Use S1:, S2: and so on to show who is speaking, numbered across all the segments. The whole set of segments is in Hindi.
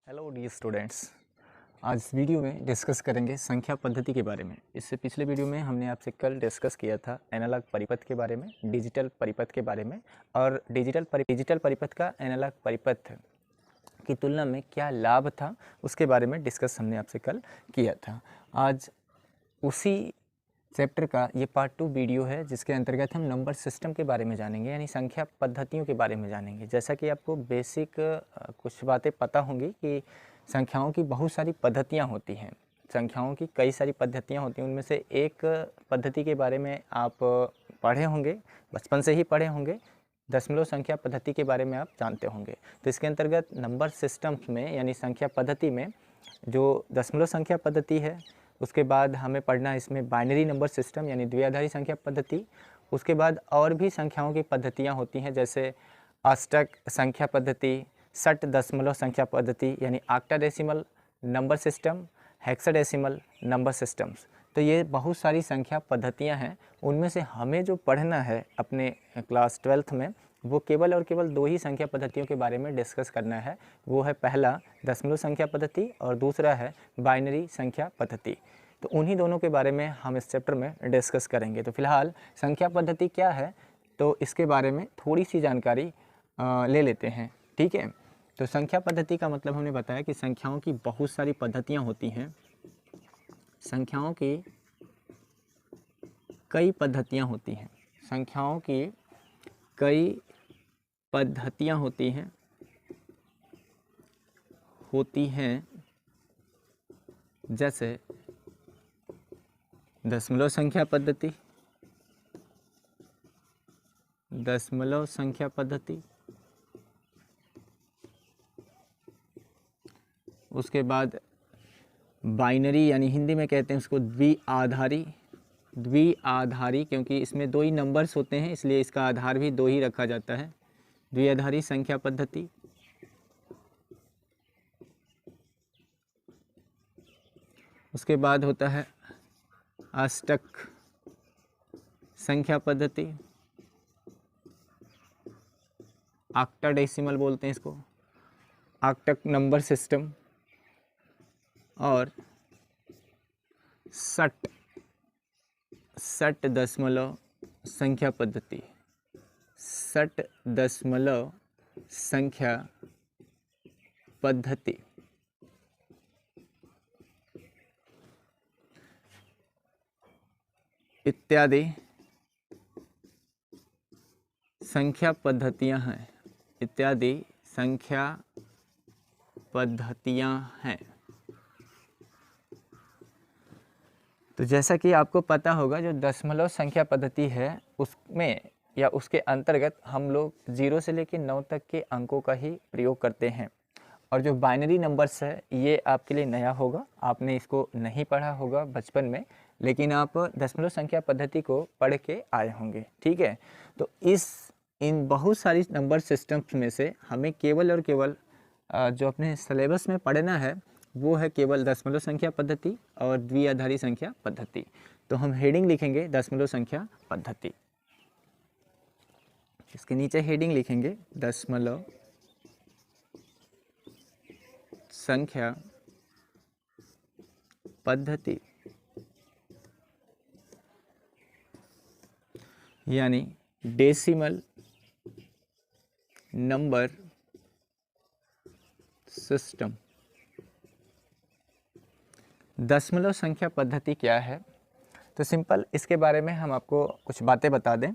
S1: Hello dear students. आज इस वीडियो में डिस्कस करेंगे संख्या पद्धति के बारे में। इससे पिछले वीडियो में हमने आपसे कल डिस्कस किया था एनालॉग परिपथ के बारे में, डिजिटल परिपथ के बारे में, और डिजिटल परिपथ का एनालॉग परिपथ की तुलना में क्या लाभ था उसके बारे में डिस्कस हमने आपसे कल किया था। आज उसी चैप्टर का ये पार्ट 2 वीडियो है जिसके अंतर्गत हम नंबर सिस्टम के बारे में जानेंगे, यानी संख्या पद्धतियों के बारे में जानेंगे। जैसा कि आपको बेसिक कुछ बातें पता होंगी कि संख्याओं की बहुत सारी पद्धतियां होती हैं, संख्याओं की कई सारी पद्धतियां होती हैं। उनमें से एक पद्धति के बारे में आप पढ़े होंगे, बचपन से ही पढ़े होंगे, दशमलव संख्या पद्धति के बारे में आप जानते होंगे। तो इसके अंतर्गत नंबर सिस्टम्स में यानी संख्या पद्धति में जो दशमलव संख्या पद्धति है, उसके बाद हमें पढ़ना है इसमें बाइनरी नंबर सिस्टम यानी द्विआधारी संख्या पद्धति। उसके बाद और भी संख्याओं की पद्धतियां होती हैं, जैसे अष्टक संख्या पद्धति, षट दशमलव संख्या पद्धति यानी octadecimal number system, hexadecimal number systems. तो ये बहुत सारी संख्या पद्धतियां हैं। उनमें से हमें जो पढ़ना है अपने क्लास 12th में, वो केवल और केवल दो ही संख्या पद्धतियों के बारे में डिस्कस करना है। वो है पहला दशमलव संख्या पद्धति और दूसरा है बाइनरी संख्या पद्धति। तो उन्हीं दोनों के बारे में हम इस चैप्टर में डिस्कस करेंगे। तो फिलहाल संख्या पद्धति क्या है, तो इसके बारे में थोड़ी सी जानकारी ले लेते हैं, ठीक है। तो संख्या पद्धति का मतलब हमने बताया कि संख्याओं की बहुत सारी पद्धतियाँ होती हैं, संख्याओं की कई पद्धतियाँ होती हैं, संख्याओं की कई पद्धतियाँ होती हैं जैसे दशमलव संख्या पद्धति, दशमलव संख्या पद्धति, उसके बाद बाइनरी यानी हिंदी में कहते हैं उसको द्विआधारी, द्विआधारी क्योंकि इसमें दो ही नंबर्स होते हैं इसलिए इसका आधार भी दो ही रखा जाता है, द्विआधारी संख्या पद्धति। उसके बाद होता है अष्टक संख्या पद्धति, ऑक्टाडेसिमल बोलते हैं इसको, ऑक्टक नंबर सिस्टम। और षट दशमलव संख्या पद्धति, षट दशमलव संख्या पद्धति। इत्यादि संख्या पद्धतियां हैं, इत्यादि संख्या पद्धतियां हैं। तो जैसा कि आपको पता होगा जो दशमलव संख्या पद्धति है उसमें या उसके अंतर्गत हम लोग 0 से लेकर 9 तक के अंकों का ही प्रयोग करते हैं। और जो बाइनरी नंबर्स है ये आपके लिए नया होगा, आपने इसको नहीं पढ़ा होगा बचपन में, लेकिन आप दशमलव संख्या पद्धति को पढ़ के आए होंगे, ठीक है। तो इन बहुत सारी नंबर सिस्टम्स में से हमें केवल और केवल जो अपने सिलेबस में पढ़ना है वो है केवल दशमलव संख्या पद्धति और द्विआधारी संख्या पद्धति। तो हम हेडिंग लिखेंगे दशमलव संख्या पद्धति, इसके नीचे हेडिंग लिखेंगे दशमलव संख्या पद्धति, यानी डेसिमल नंबर सिस्टम। दशमलव संख्या पद्धति क्या है, तो सिंपल इसके बारे में हम आपको कुछ बातें बता दें।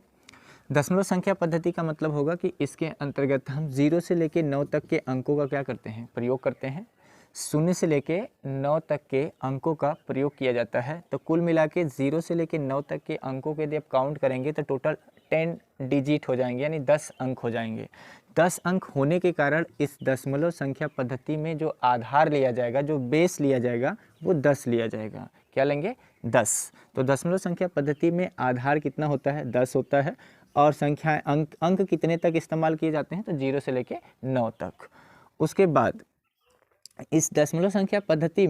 S1: दशमलव संख्या पद्धति का मतलब होगा कि इसके अंतर्गत हम 0 से लेकर 9 तक के अंकों का क्या करते हैं, प्रयोग करते हैं। 0 से लेकर 9 तक के अंकों का प्रयोग किया जाता है। तो कुल मिला के 0 से लेकर 9 तक के अंकों के यदि आप काउंट करेंगे तो टोटल 10 डिजिट हो जाएंगे, यानी 10 अंक हो जाएंगे। 10 अंक होने के कारण इस दशमलव संख्या पद्धति में जो आधार लिया जाएगा, जो बेस लिया जाएगा, वो 10 लिया जाएगा। क्या लेंगे, 10। तो दशमलव संख्या पद्धति में आधार कितना होता है, 10 होता है। और संख्या अंक कितने तक इस्तेमाल किए जाते हैं, तो 0 से लेके 9 तक। उसके बाद इस दशमलव संख्या पद्धति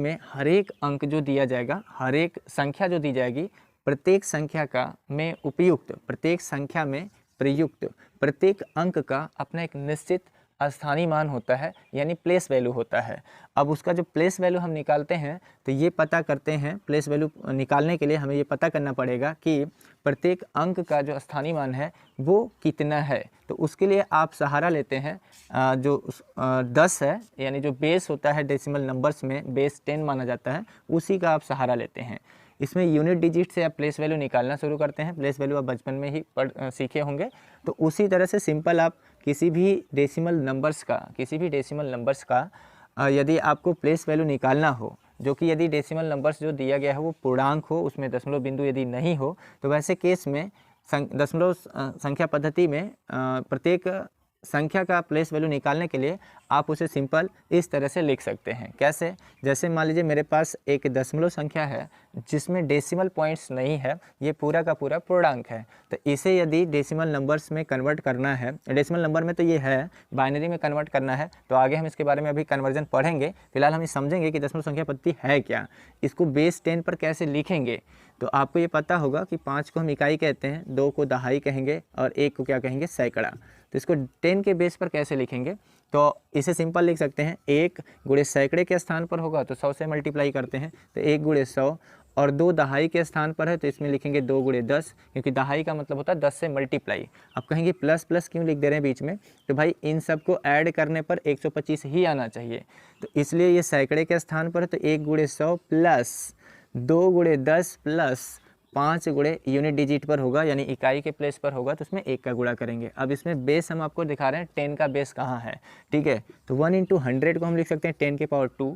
S1: में हर एक अंक जो दिया जाएगा, हर एक संख्या जो दी जाएगी, प्रत्येक संख्या प्रत्येक संख्या में प्रयुक्त प्रत्येक अंक का अपना एक निश्चित स्थानीय मान होता है, यानी प्लेस वैल्यू होता है। अब उसका जो प्लेस वैल्यू हम निकालते हैं तो ये पता करते हैं, प्लेस वैल्यू निकालने के लिए हमें ये पता करना पड़ेगा कि प्रत्येक अंक का जो स्थानीय मान है वो कितना है। तो उसके लिए आप सहारा लेते हैं जो 10 है, यानी जो बेस होता है डेसिमल नंबर्स में बेस 10 माना जाता है, उसी का आप सहारा लेते हैं। इसमें यूनिट डिजिट से आप प्लेस वैल्यू निकालना शुरू करते हैं। प्लेस वैल्यू आप बचपन में ही सीखे होंगे। तो उसी तरह से सिंपल आप किसी भी डेसिमल नंबर्स का यदि आपको प्लेस वैल्यू निकालना हो, जो कि यदि डेसिमल नंबर्स जो दिया गया है वो पूर्णांक हो, उसमें दशमलव बिंदु यदि नहीं हो, तो वैसे केस में दशमलव संख्या पद्धति में प्रत्येक संख्या का प्लेस वैल्यू निकालने के लिए आप उसे सिंपल इस तरह से लिख सकते हैं। कैसे? जैसे मान लीजिए मेरे पास एक दशमलव संख्या है जिसमें डेसिमल पॉइंट्स नहीं है, ये पूरा का पूरा पूर्णांक है। तो इसे यदि डेसिमल नंबर्स में कन्वर्ट करना है, डेसिमल नंबर में तो ये है, बाइनरी में कन्वर्ट करना है, तो आगे हम इसके बारे में अभी कन्वर्जन पढ़ेंगे। फिलहाल हम ये समझेंगे कि दशमलव संख्या पद्धति है क्या, इसको बेस 10 पर कैसे लिखेंगे। तो आपको ये पता होगा कि 5 को हम इकाई कहते हैं, 2 को दहाई कहेंगे और 1 को क्या कहेंगे, सैकड़ा। तो इसको 10 के बेस पर कैसे लिखेंगे, तो इसे सिंपल लिख सकते हैं, 1 गुणे सैकड़े के स्थान पर होगा तो 100 से मल्टीप्लाई करते हैं, तो 1 गुणे 100, और 2 दहाई के स्थान पर है तो इसमें लिखेंगे 2 गुणे 10, क्योंकि दहाई का मतलब होता है 10 से मल्टीप्लाई। आप कहेंगे प्लस प्लस क्यों लिख दे रहे हैं बीच में, तो भाई इन सब को ऐड करने पर 125 ही आना चाहिए, तो इसलिए ये सैकड़े के स्थान पर है तो 1 गुणे 100 प्लस 2 गुणे 10 प्लस 5 गुणे यूनिट डिजिट पर होगा, यानी इकाई के प्लेस पर होगा, तो उसमें 1 का गुणा करेंगे। अब इसमें बेस हम आपको दिखा रहे हैं 10 का बेस कहाँ है, ठीक है। तो 1 × 100 को हम लिख सकते हैं 10 के पावर 2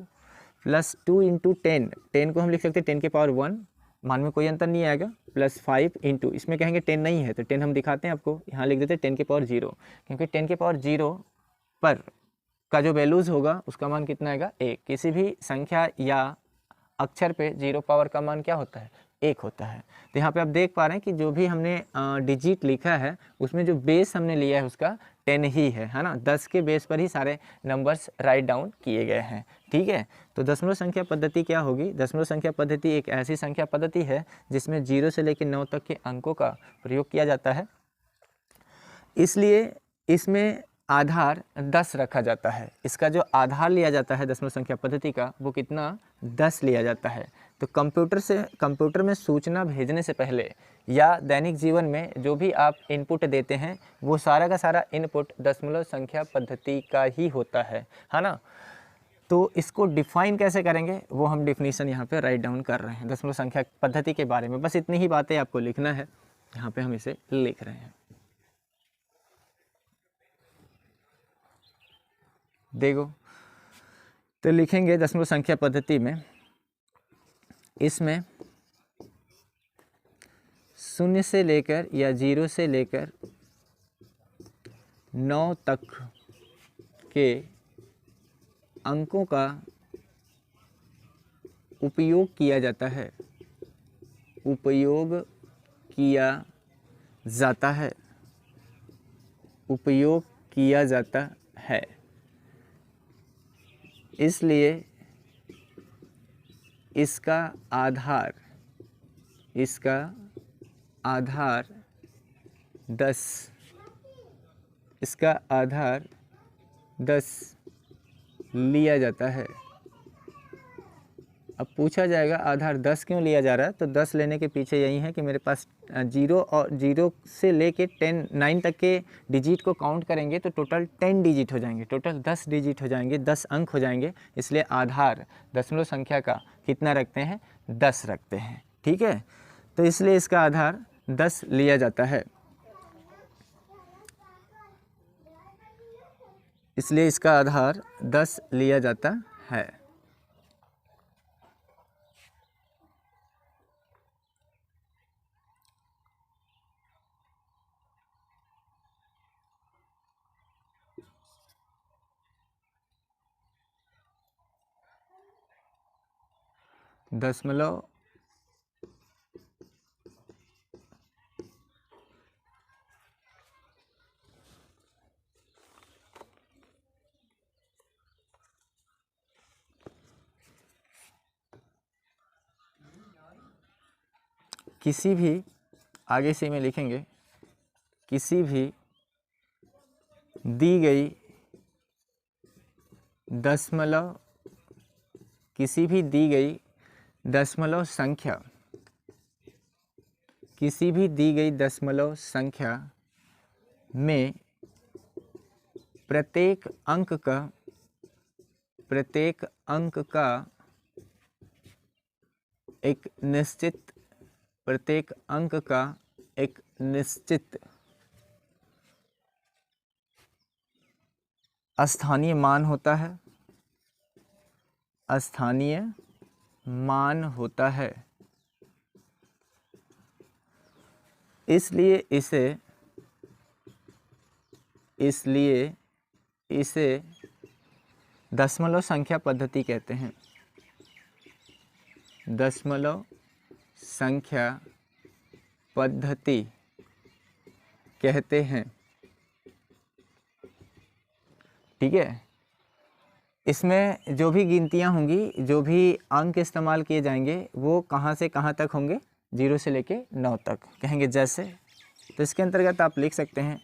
S1: प्लस 2 × 10, 10 को हम लिख सकते हैं 10 के पावर 1, मान में कोई अंतर नहीं आएगा, प्लस 5 इंटू, इसमें कहेंगे 10 नहीं है तो 10 हम दिखाते हैं आपको, यहाँ लिख देते हैं 10 के पावर 0, क्योंकि 10 के पावर 0 पर का जो वैल्यूज़ होगा उसका मान कितना आएगा, 1। किसी भी संख्या या अक्षर पे 0 पावर का मान क्या होता है, 1 होता है। तो यहाँ पे आप देख पा रहे हैं कि जो भी हमने डिजिट लिखा है उसमें जो बेस हमने लिया है उसका 10 ही है ना। 10 के बेस पर ही सारे नंबर्स राइट डाउन किए गए हैं, ठीक है। तो दशमलव संख्या पद्धति क्या होगी, दशमलव संख्या पद्धति एक ऐसी संख्या पद्धति है जिसमें 0 से लेकर 9 तक के अंकों का प्रयोग किया जाता है, इसलिए इसमें आधार 10 रखा जाता है। इसका जो आधार लिया जाता है दशमलव संख्या पद्धति का वो कितना, 10 लिया जाता है। तो कंप्यूटर में सूचना भेजने से पहले या दैनिक जीवन में जो भी आप इनपुट देते हैं वो सारा का सारा इनपुट दशमलव संख्या पद्धति का ही होता है ना। तो इसको डिफाइन कैसे करेंगे वो हम डिफिनीशन यहाँ पे राइट डाउन कर रहे हैं दशमलव संख्या पद्धति के बारे में। बस इतनी ही बातें आपको लिखना है, यहाँ पे हम इसे लिख रहे हैं। देखो, तो लिखेंगे दशमलव संख्या पद्धति में, इसमें 0 से लेकर या 0 से लेकर 9 तक के अंकों का उपयोग किया जाता है, उपयोग किया जाता है, उपयोग किया जाता है। इसलिए इसका आधार 10, इसका आधार 10 लिया जाता है। अब पूछा जाएगा आधार 10 क्यों लिया जा रहा है, तो 10 लेने के पीछे यही है कि मेरे पास 0 से लेके 9 तक के डिजिट को काउंट करेंगे तो टोटल 10 डिजिट हो जाएंगे, टोटल 10 डिजिट हो जाएंगे, 10 अंक हो जाएंगे। इसलिए आधार दशमलव संख्या का कितना रखते हैं, 10 रखते हैं, ठीक है। तो इसलिए इसका आधार 10 लिया जाता है, इसलिए इसका आधार 10 लिया जाता है। दशमलव किसी भी, आगे से में लिखेंगे, किसी भी दी गई दशमलव किसी भी दी गई दशमलव संख्या, किसी भी दी गई दशमलव संख्या में प्रत्येक अंक का एक निश्चित, प्रत्येक अंक का एक निश्चित स्थानीय मान होता है, स्थानीय मान होता है। इसलिए इसे दशमलव संख्या पद्धति कहते हैं, दशमलव संख्या पद्धति कहते हैं। ठीक है, इसमें जो भी गिनतियां होंगी, जो भी अंक इस्तेमाल किए जाएंगे वो कहाँ से कहाँ तक होंगे, 0 से लेके 9 तक कहेंगे। जैसे तो इसके अंतर्गत आप लिख सकते हैं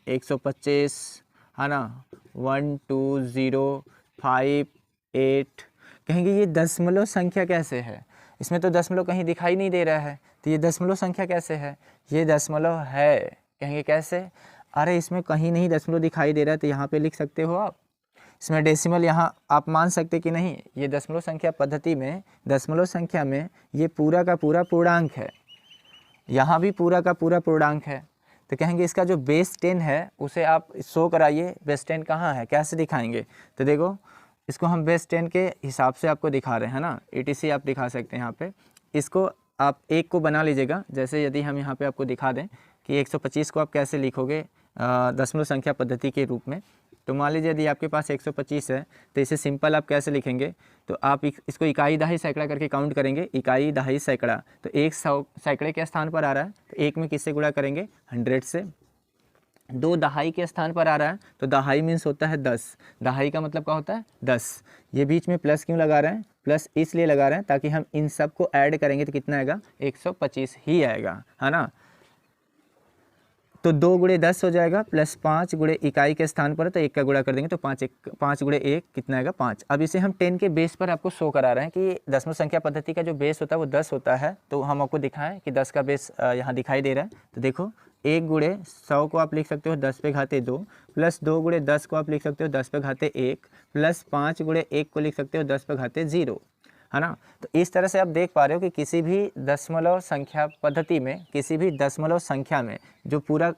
S1: 125, है ना, 1 2 0 5 8 कहेंगे। ये दशमलव संख्या कैसे है, इसमें तो दशमलव कहीं दिखाई नहीं दे रहा है, तो ये दशमलव संख्या कैसे है, ये दशमलव है। कहेंगे कैसे, अरे इसमें कहीं नहीं दशमलव दिखाई दे रहा है, तो यहाँ पे लिख सकते हो आप, इसमें डेसिमल यहाँ आप मान सकते कि नहीं, ये दशमलव संख्या पद्धति में, दशमलव संख्या में ये पूरा का पूरा पूर्णांक है, यहाँ भी पूरा का पूरा पूर्णांक है। तो कहेंगे इसका जो बेस 10 है उसे आप शो कराइए, बेस 10 कहाँ है, कैसे दिखाएंगे। तो देखो इसको हम बेस 10 के हिसाब से आपको दिखा रहे हैं ना, ETC आप दिखा सकते हैं यहाँ पे। इसको आप 1 को बना लीजिएगा, जैसे यदि हम यहाँ पे आपको दिखा दें कि 125 को आप कैसे लिखोगे दशमलव संख्या पद्धति के रूप में। तो मान लीजिए यदि आपके पास 125 है तो इसे सिंपल आप कैसे लिखेंगे, तो आप इसको इकाई दहाई सैकड़ा करके काउंट करेंगे, इकाई दहाई सैकड़ा। तो 1 सैकड़े के स्थान पर आ रहा है, तो 1 में किससे गुणा करेंगे, 100 से। 2 दहाई के स्थान पर आ रहा है, तो दहाई मीन्स होता है 10, दहाई का मतलब क्या होता है 10। ये बीच में प्लस क्यों लगा रहे हैं, प्लस इसलिए लगा रहे हैं ताकि हम इन सब को ऐड करेंगे तो कितना आएगा, 125 ही आएगा, है ना। तो 2 गुणे 10 हो जाएगा, प्लस 5 गुणे इकाई के स्थान पर, तो 1 का गुणा कर देंगे तो 5 गुणे 1 कितना आएगा, 5। अब इसे हम 10 के बेस पर आपको शो करा रहे हैं कि दशमलव संख्या पद्धति का जो बेस होता है वो 10 होता है। तो हम आपको दिखाएं कि 10 का बेस यहाँ दिखाई दे रहा है। तो देखो 1 गुणे 100 को आप लिख सकते हो 10 पे घाते 2, प्लस 2 गुणे 10 को आप लिख सकते हो 10 पे घाते 1, प्लस 5 गुणे 1 को लिख सकते हो 10 पे घाते 0, है ना। तो इस तरह से आप देख पा रहे हो कि किसी भी दशमलव संख्या पद्धति में, किसी भी दशमलव संख्या में जो पूरा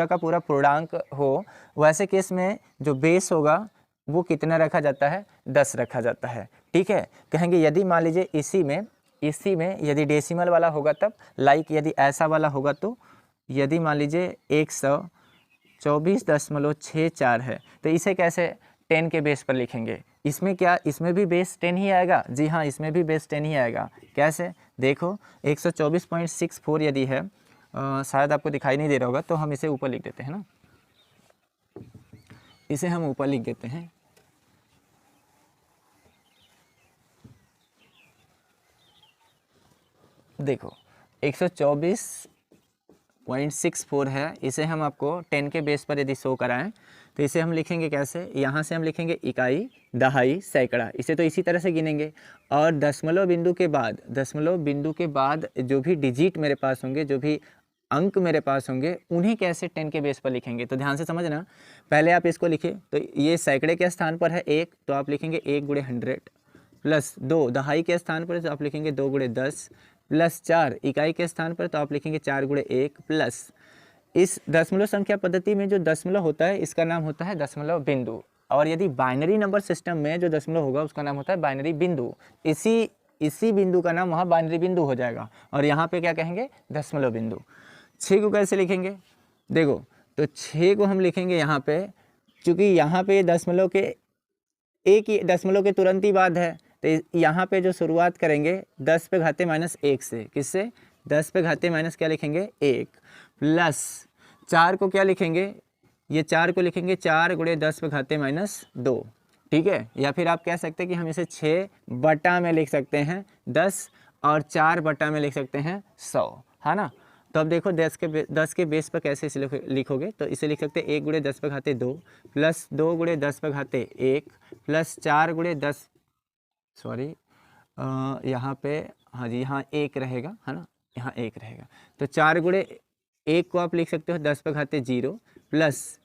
S1: का पूरा पूर्णांक हो, वैसे केस में जो बेस होगा वो कितना रखा जाता है, 10 रखा जाता है। ठीक है, कहेंगे यदि मान लीजिए इसी में यदि डेसिमल वाला होगा तब, लाइक यदि ऐसा वाला होगा तो, यदि मान लीजिए 124.64 है तो इसे कैसे 10 के बेस पर लिखेंगे। इसमें क्या, इसमें भी बेस 10 ही आएगा, जी हाँ इसमें भी बेस 10 ही आएगा। कैसे, देखो 124.64 यदि है, शायद आपको दिखाई नहीं दे रहा होगा, तो हम इसे ऊपर लिख देते हैं ना, इसे हम ऊपर लिख देते हैं। देखो 124.64 है, इसे हम आपको 10 के बेस पर यदि शो कराएं तो इसे हम लिखेंगे कैसे, यहाँ से हम लिखेंगे इकाई दहाई सैकड़ा, इसे तो इसी तरह से गिनेंगे। और दशमलव बिंदु के बाद जो भी डिजिट मेरे पास होंगे, जो भी अंक मेरे पास होंगे, उन्हें कैसे 10 के बेस पर लिखेंगे। तो ध्यान से समझना, पहले आप इसको लिखिए, तो ये सैकड़े के स्थान पर है 1, तो आप लिखेंगे 1 गुणे 100, प्लस 2 दहाई के स्थान पर तो आप लिखेंगे 2 गुणे 10, प्लस 4 इकाई के स्थान पर तो आप लिखेंगे 4 गुणे 1, प्लस इस दशमलव संख्या पद्धति में जो दशमलव होता है इसका नाम होता है दशमलव बिंदु। और यदि बाइनरी नंबर सिस्टम में जो दशमलव होगा उसका नाम होता है बाइनरी बिंदु। इसी बिंदु का नाम वहाँ बाइनरी बिंदु हो जाएगा, और यहाँ पे क्या कहेंगे, दशमलव बिंदु। 6 को कैसे लिखेंगे, देखो तो 6 को हम लिखेंगे यहाँ पे, चूँकि यहाँ पे दशमलव के एक ही दशमलव के तुरंत ही बाद है, तो यहाँ पे जो शुरुआत करेंगे 10 पे घाते -1 से, किससे, 10 पे घाते माइनस क्या लिखेंगे 1, प्लस 4 को क्या लिखेंगे, ये 4 को लिखेंगे 4 गुणे 10 पे घाते -2, ठीक है। या फिर आप कह सकते हैं कि हम इसे 6 बटा में लिख सकते हैं 10 और 4 बटा में लिख सकते हैं 100, है ना। तो अब देखो 10 के बेस पर कैसे इसे लिखोगे, तो इसे लिख सकते हैं 1 गुणे 10 पर घाते 2 प्लस 2 गुणे 10 पर घाते 1 प्लस 4 गुणे 10, सॉरी यहाँ पे, हाँ जी यहाँ 1 रहेगा है ना, यहाँ 1 रहेगा। तो 4 गुणे 1 को आप लिख सकते हो 10 पर घाते 0 प्लस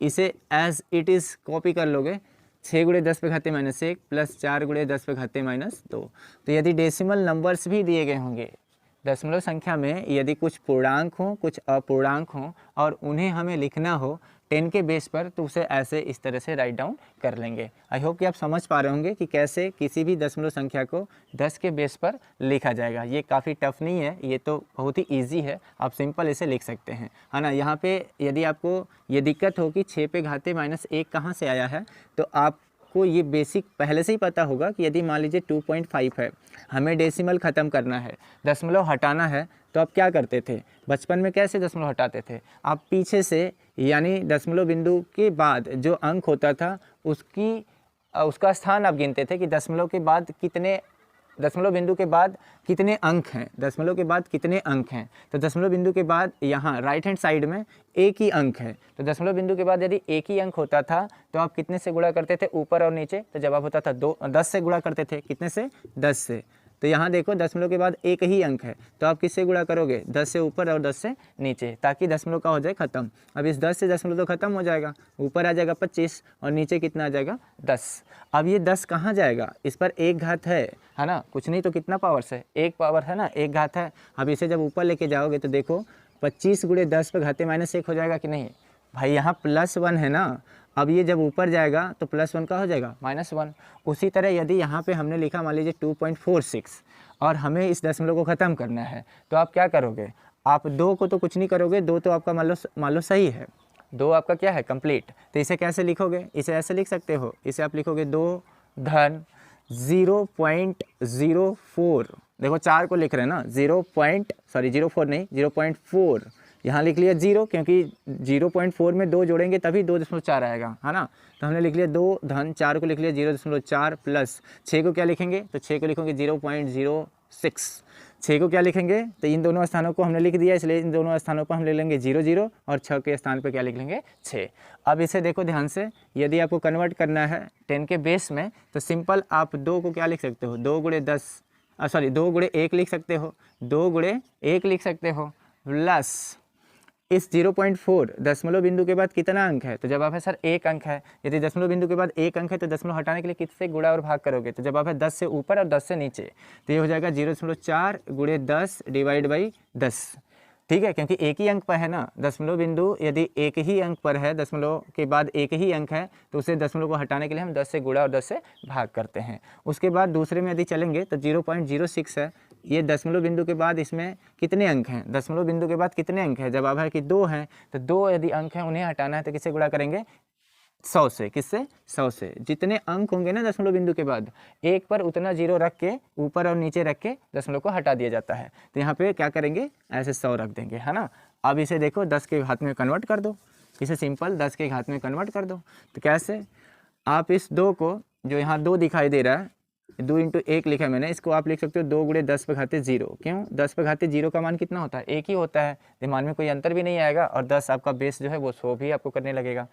S1: इसे एज इट इज़ कॉपी कर लोगे 6 गुणे 10 पे घाते -1 प्लस 4 गुणे 10 पे घाते -2। तो यदि डेसिमल नंबर्स भी दिए गए होंगे, दशमलव संख्या में यदि कुछ पूर्णांक हों कुछ अपूर्णांक हों और उन्हें हमें लिखना हो 10 के बेस पर, तो उसे ऐसे इस तरह से राइट डाउन कर लेंगे। आई होप कि आप समझ पा रहे होंगे कि कैसे किसी भी दशमलव संख्या को 10 के बेस पर लिखा जाएगा। ये काफ़ी टफ नहीं है, ये तो बहुत ही ईजी है, आप सिंपल इसे लिख सकते हैं, है ना। यहाँ पे यदि आपको ये दिक्कत हो कि 6 पे घाते -1 कहाँ से आया है, तो आपको ये बेसिक पहले से ही पता होगा कि यदि मान लीजिए 2.5 है, हमें डेसिमल ख़त्म करना है, दशमलव हटाना है, तो आप क्या करते थे बचपन में, कैसे दशमलव हटाते थे, आप पीछे से यानी दशमलव बिंदु के बाद जो अंक होता था उसका स्थान आप गिनते थे कि दशमलव के बाद कितने, दशमलव बिंदु के बाद कितने अंक हैं, दशमलव के बाद कितने अंक हैं। तो दशमलव बिंदु के बाद यहाँ राइट हैंड साइड में एक ही अंक है, तो दशमलव बिंदु के बाद यदि एक ही अंक होता था तो आप कितने से गुणा करते थे, ऊपर और नीचे, तो जवाब होता था 10 से गुणा करते थे, कितने से, 10 से। तो यहाँ देखो दशमलव के बाद एक ही अंक है, तो आप किससे गुणा करोगे, 10 से ऊपर और 10 से नीचे, ताकि दशमलव का हो जाए ख़त्म। अब इस 10 से दशमलव तो ख़त्म हो जाएगा, ऊपर आ जाएगा 25 और नीचे कितना आ जाएगा 10। अब ये 10 कहाँ जाएगा, इस पर एक घात है ना, कुछ नहीं तो कितना पावर से, एक पावर है ना, एक घात है। अब इसे जब ऊपर लेके जाओगे तो देखो 25 गुणे 10 पर घाते -1 हो जाएगा कि नहीं भाई, यहाँ +1 है ना। अब ये जब ऊपर जाएगा तो +1 का हो जाएगा -1। उसी तरह यदि यहाँ पे हमने लिखा मान लीजिए 2.46 और हमें इस दशमलव को ख़त्म करना है, तो आप क्या करोगे, आप 2 को तो कुछ नहीं करोगे, 2 तो आपका मान लो सही है, 2 आपका क्या है कंप्लीट। तो इसे कैसे लिखोगे, इसे ऐसे लिख सकते हो, इसे आप लिखोगे 2 धन 0.04, देखो 4 को लिख रहे हैं ना, 0.4 नहीं 0.4, यहाँ लिख लिया 0 क्योंकि 0.4 में 2 जोड़ेंगे तभी 2.4 आएगा, है ना। तो हमने लिख लिया 2 धन 4 को लिख लिया 0.4 प्लस 6 को क्या लिखेंगे, तो 6 को लिखेंगे 0.06, 6 को क्या लिखेंगे, तो इन दोनों स्थानों को हमने लिख दिया, इसलिए इन दोनों स्थानों पर हम ले लेंगे 0 और 6 के स्थान पर क्या लिख लेंगे 6। अब इसे देखो ध्यान से, यदि आपको कन्वर्ट करना है 10 के बेस में, तो सिंपल आप 2 को क्या लिख सकते हो, 2 गुणे 1 लिख सकते हो, 2 गुणे 1 लिख सकते हो, प्लस इस 0.4 दशमलव बिंदु के बाद कितना अंक है, तो जवाब है सर 1 अंक है। यदि दशमलव बिंदु के बाद 1 अंक है तो दशमलव हटाने के लिए किससे गुणा और भाग करोगे, तो जवाब है 10 से ऊपर और 10 से नीचे, तो ये हो जाएगा 0.4 गुणे 10 डिवाइड बाई 10, ठीक है, क्योंकि एक ही अंक पर है ना दशमलव बिंदु, यदि एक ही अंक पर है, दशमलव के बाद एक ही अंक है, तो उसे दशमलव को हटाने के लिए हम 10 से गुणा और 10 से भाग करते हैं। उसके बाद दूसरे में यदि चलेंगे तो 0.06 है, ये दशमलव बिंदु के बाद इसमें कितने अंक हैं, दशमलव बिंदु के बाद कितने अंक हैं, जवाब है कि 2 हैं, तो 2 यदि अंक हैं उन्हें हटाना है तो किससे गुणा करेंगे, 100 से, किससे, 100 से। जितने अंक होंगे ना दशमलव बिंदु के बाद, एक पर उतना 0 रख के ऊपर और नीचे रख के दशमलव को हटा दिया जाता है, तो यहाँ पे क्या करेंगे, ऐसे 100 रख देंगे, है ना। अब इसे देखो 10 के घात में कन्वर्ट कर दो, इसे सिंपल 10 के घात में कन्वर्ट कर दो। तो कैसे, आप इस 2 को, जो यहाँ 2 दिखाई दे रहा है, 2 × 1 लिखा है मैंने, इसको आप लिख सकते हो 2 गुणे 10 पे घाते 0। क्यों, 10 पे घाते 0 का मान कितना होता है, 1 ही होता है, दिमाग में कोई अंतर भी नहीं आएगा, और 10 आपका बेस जो है वो 100 भी आपको करने लगेगा।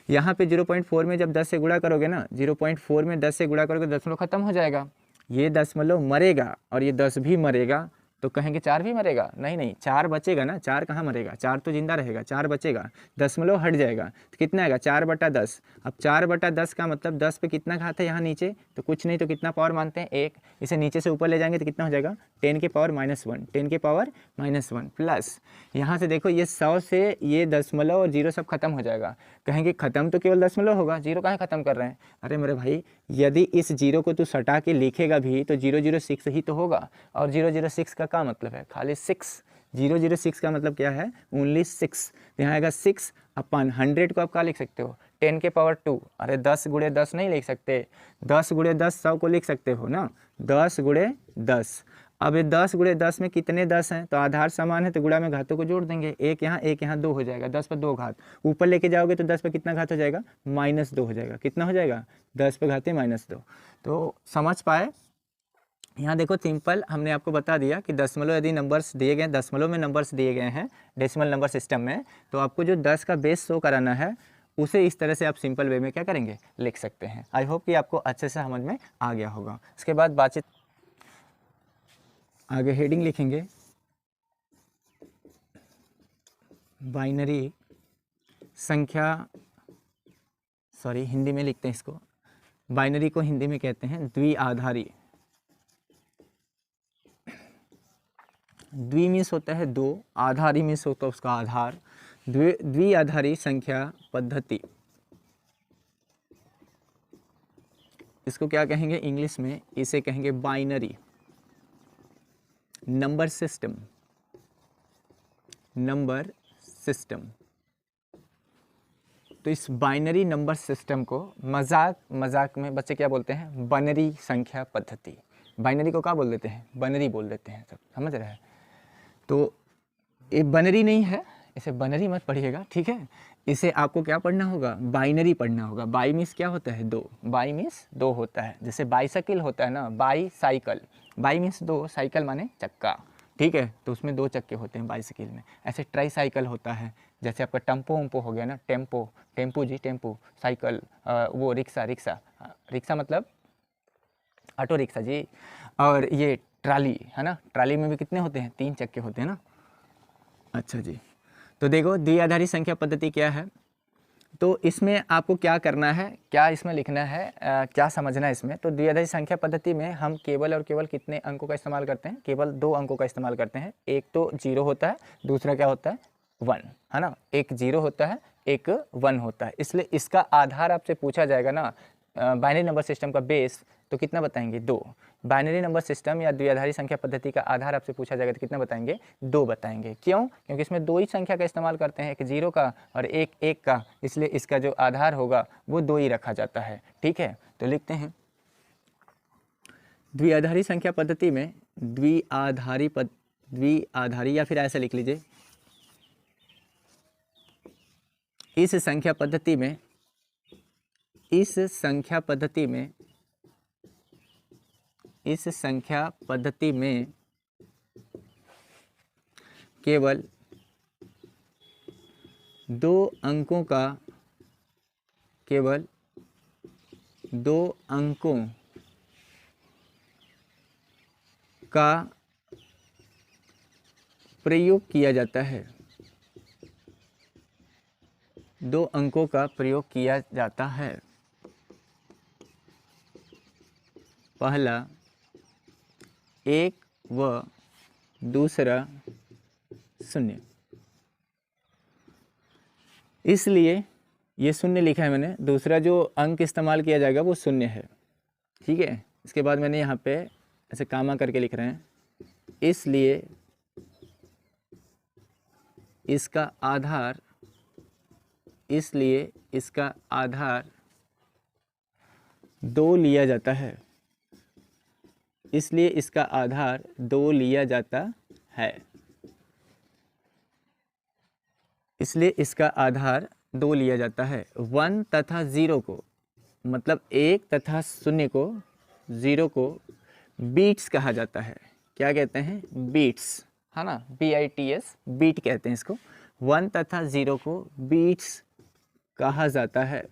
S1: यहाँ पे 0.4 में जब 10 से गुणा करोगे ना, 0.4 में 10 से गुणा करोगे दशमलव खत्म हो जाएगा, ये दशमलव मरेगा और ये 10 भी मरेगा, तो कहेंगे 4 भी मरेगा, नहीं 4 बचेगा ना, 4 कहाँ मरेगा, 4 तो जिंदा रहेगा, 4 बचेगा, दशमलव हट जाएगा, तो कितना आएगा 4/10। अब 4/10 का मतलब 10 पे कितना घात है यहाँ नीचे, तो कुछ नहीं तो कितना पावर मानते हैं 1, इसे नीचे से ऊपर ले जाएंगे तो कितना हो जाएगा 10 के पावर -1, 10 के पावर -1 प्लस यहाँ से देखो ये 100 से ये दशमलव और 0 सब खत्म हो जाएगा, कहेंगे खत्म तो केवल दशमलव होगा, 0 कहाँ खत्म कर रहे हैं, अरे मेरे भाई यदि इस 0 को तू सटा के लिखेगा भी तो 006 ही तो होगा, और 006 का मतलब है खाली 6, 006 का मतलब क्या है, ओनली 6, यहाँ आएगा 6/100 को आप क्या लिख सकते हो 10 के पावर 2, अरे 10 गुणे 10 नहीं लिख सकते, 10 गुणे 10 100 को लिख सकते हो ना, 10 गुणे 10। अब ये 10 गुणे 10 में कितने 10 हैं, तो आधार समान है तो गुणा में घातों को जोड़ देंगे, एक यहाँ 2 हो जाएगा, 10 पर 2 घात, ऊपर लेके जाओगे तो 10 पर कितना घात हो जाएगा -2 हो जाएगा, कितना हो जाएगा 10 पर घाते -2। तो समझ पाए, यहाँ देखो सिंपल हमने आपको बता दिया कि दशमलव यदि नंबर्स दिए गए, दशमलव में नंबर्स दिए गए हैं डेसिमल नंबर सिस्टम में, तो आपको जो 10 का बेस शो कराना है उसे इस तरह से आप सिंपल वे में क्या करेंगे, लिख सकते हैं। आई होप कि आपको अच्छे से समझ में आ गया होगा। इसके बाद बातचीत आगे हेडिंग लिखेंगे, बाइनरी संख्या, सॉरी हिंदी में लिखते हैं इसको, बाइनरी को हिंदी में कहते हैं द्विआधारी। द्वि मीन्स होता है दो, आधारी मीन्स होता है उसका आधार। द्विआधारी संख्या पद्धति, इसको क्या कहेंगे इंग्लिश में, इसे कहेंगे binary number system. Number system, तो इस बाइनरी नंबर सिस्टम को मजाक में बच्चे क्या बोलते हैं, बनरी संख्या पद्धति। बाइनरी को क्या बोल देते हैं, बनरी बोल देते हैं, सब समझ रहे हैं। तो ये बनरी नहीं है, इसे बनरी मत पढ़िएगा, ठीक है। इसे आपको क्या पढ़ना होगा, बाइनरी पढ़ना होगा। बाई मीन्स क्या होता है, दो, बाई मीन्स दो होता है। जैसे बाईसाइकिल होता है ना, बाई साइकिल, बाई मीन्स दो, साइकिल माने चक्का, ठीक है, तो उसमें दो चक्के होते हैं बाईसाइकिल में। ऐसे ट्राई साइकिल होता है, जैसे आपका टेम्पो वम्पो हो गया ना, टेम्पो, टेम्पो जी टेम्पो, साइकिल वो रिक्शा, रिक्शा मतलब ऑटो रिक्शा जी। और ये ट्राली है ना, ट्राली में भी कितने होते हैं, तीन चक्के होते हैं ना। अच्छा जी, तो देखो द्विआधारी संख्या पद्धति क्या है, तो इसमें आपको क्या करना है, क्या इसमें लिखना है, क्या समझना है इसमें। तो द्विआधारी संख्या पद्धति में हम केवल और केवल कितने अंकों का इस्तेमाल करते हैं, केवल दो अंकों का इस्तेमाल करते हैं। एक तो जीरो होता है, दूसरा क्या होता है, वन, है ना। एक जीरो होता है, एक वन होता है। इसलिए इसका आधार आपसे पूछा जाएगा ना, बाइनरी नंबर सिस्टम का बेस, तो कितना बताएंगे, दो। बाइनरी नंबर सिस्टम या द्विआधारी संख्या पद्धति का आधार आपसे पूछा जाएगा तो कितना बताएंगे, दो बताएंगे। क्यों, क्योंकि इसमें दो ही संख्या का इस्तेमाल करते हैं, एक जीरो का और एक एक का, इसलिए इसका जो आधार होगा वो दो ही रखा जाता है, ठीक है। तो लिखते हैं द्विआधारी संख्या पद्धति में, द्विआधारी या फिर ऐसे लिख लीजिए, इस संख्या पद्धति में, इस संख्या पद्धति में, इस संख्या पद्धति में केवल दो अंकों का, केवल दो अंकों का प्रयोग किया जाता है, दो अंकों का प्रयोग किया जाता है। पहला एक व दूसरा शून्य। इसलिए ये शून्य लिखा है मैंने, दूसरा जो अंक इस्तेमाल किया जाएगा वो शून्य है, ठीक है। इसके बाद मैंने यहाँ पे ऐसे कामा करके लिख रहे हैं, इसलिए इसका आधार, इसलिए इसका आधार दो लिया जाता है, इसलिए इसका आधार दो लिया जाता है, इसलिए इसका आधार दो लिया जाता है। वन तथा ज़ीरो को, मतलब एक तथा शून्य को, ज़ीरो को बीट्स कहा जाता है। क्या कहते हैं, बीट्स, है ना, BITS, बीट कहते हैं इसको। वन तथा ज़ीरो को बीट्स कहा जाता है,